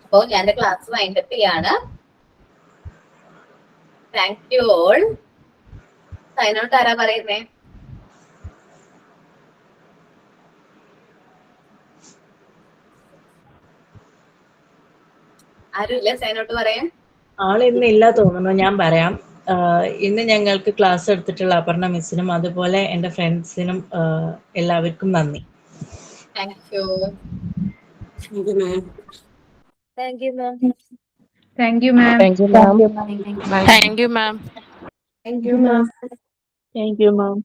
അപ്പോ ഞാൻ എന്റെ ക്ലാസ് വൈൻഡപ്പ് ചെയ്യാണ്. Thank you all. Sign out ആരാ പറയുന്നേ? ആരുമില്ല സൈൻ ഔട്ട് പറയാൻ? ഇന്ന് ഇല്ല തോന്നുന്നു. ഞാൻ പറയാം. ഇന്ന് ഞങ്ങൾക്ക് ക്ലാസ് എടുത്തിട്ടുള്ള അപർണ മിസ്സിനും അതുപോലെ എൻ്റെ ഫ്രണ്ട്സിനും എല്ലാവർക്കും നന്ദി. Thank you. Thank you ma'am. Thank you ma'am. Thank you, ma'am. Bye. Thank you, ma'am. Thank you ma'am. Thank you, ma'am.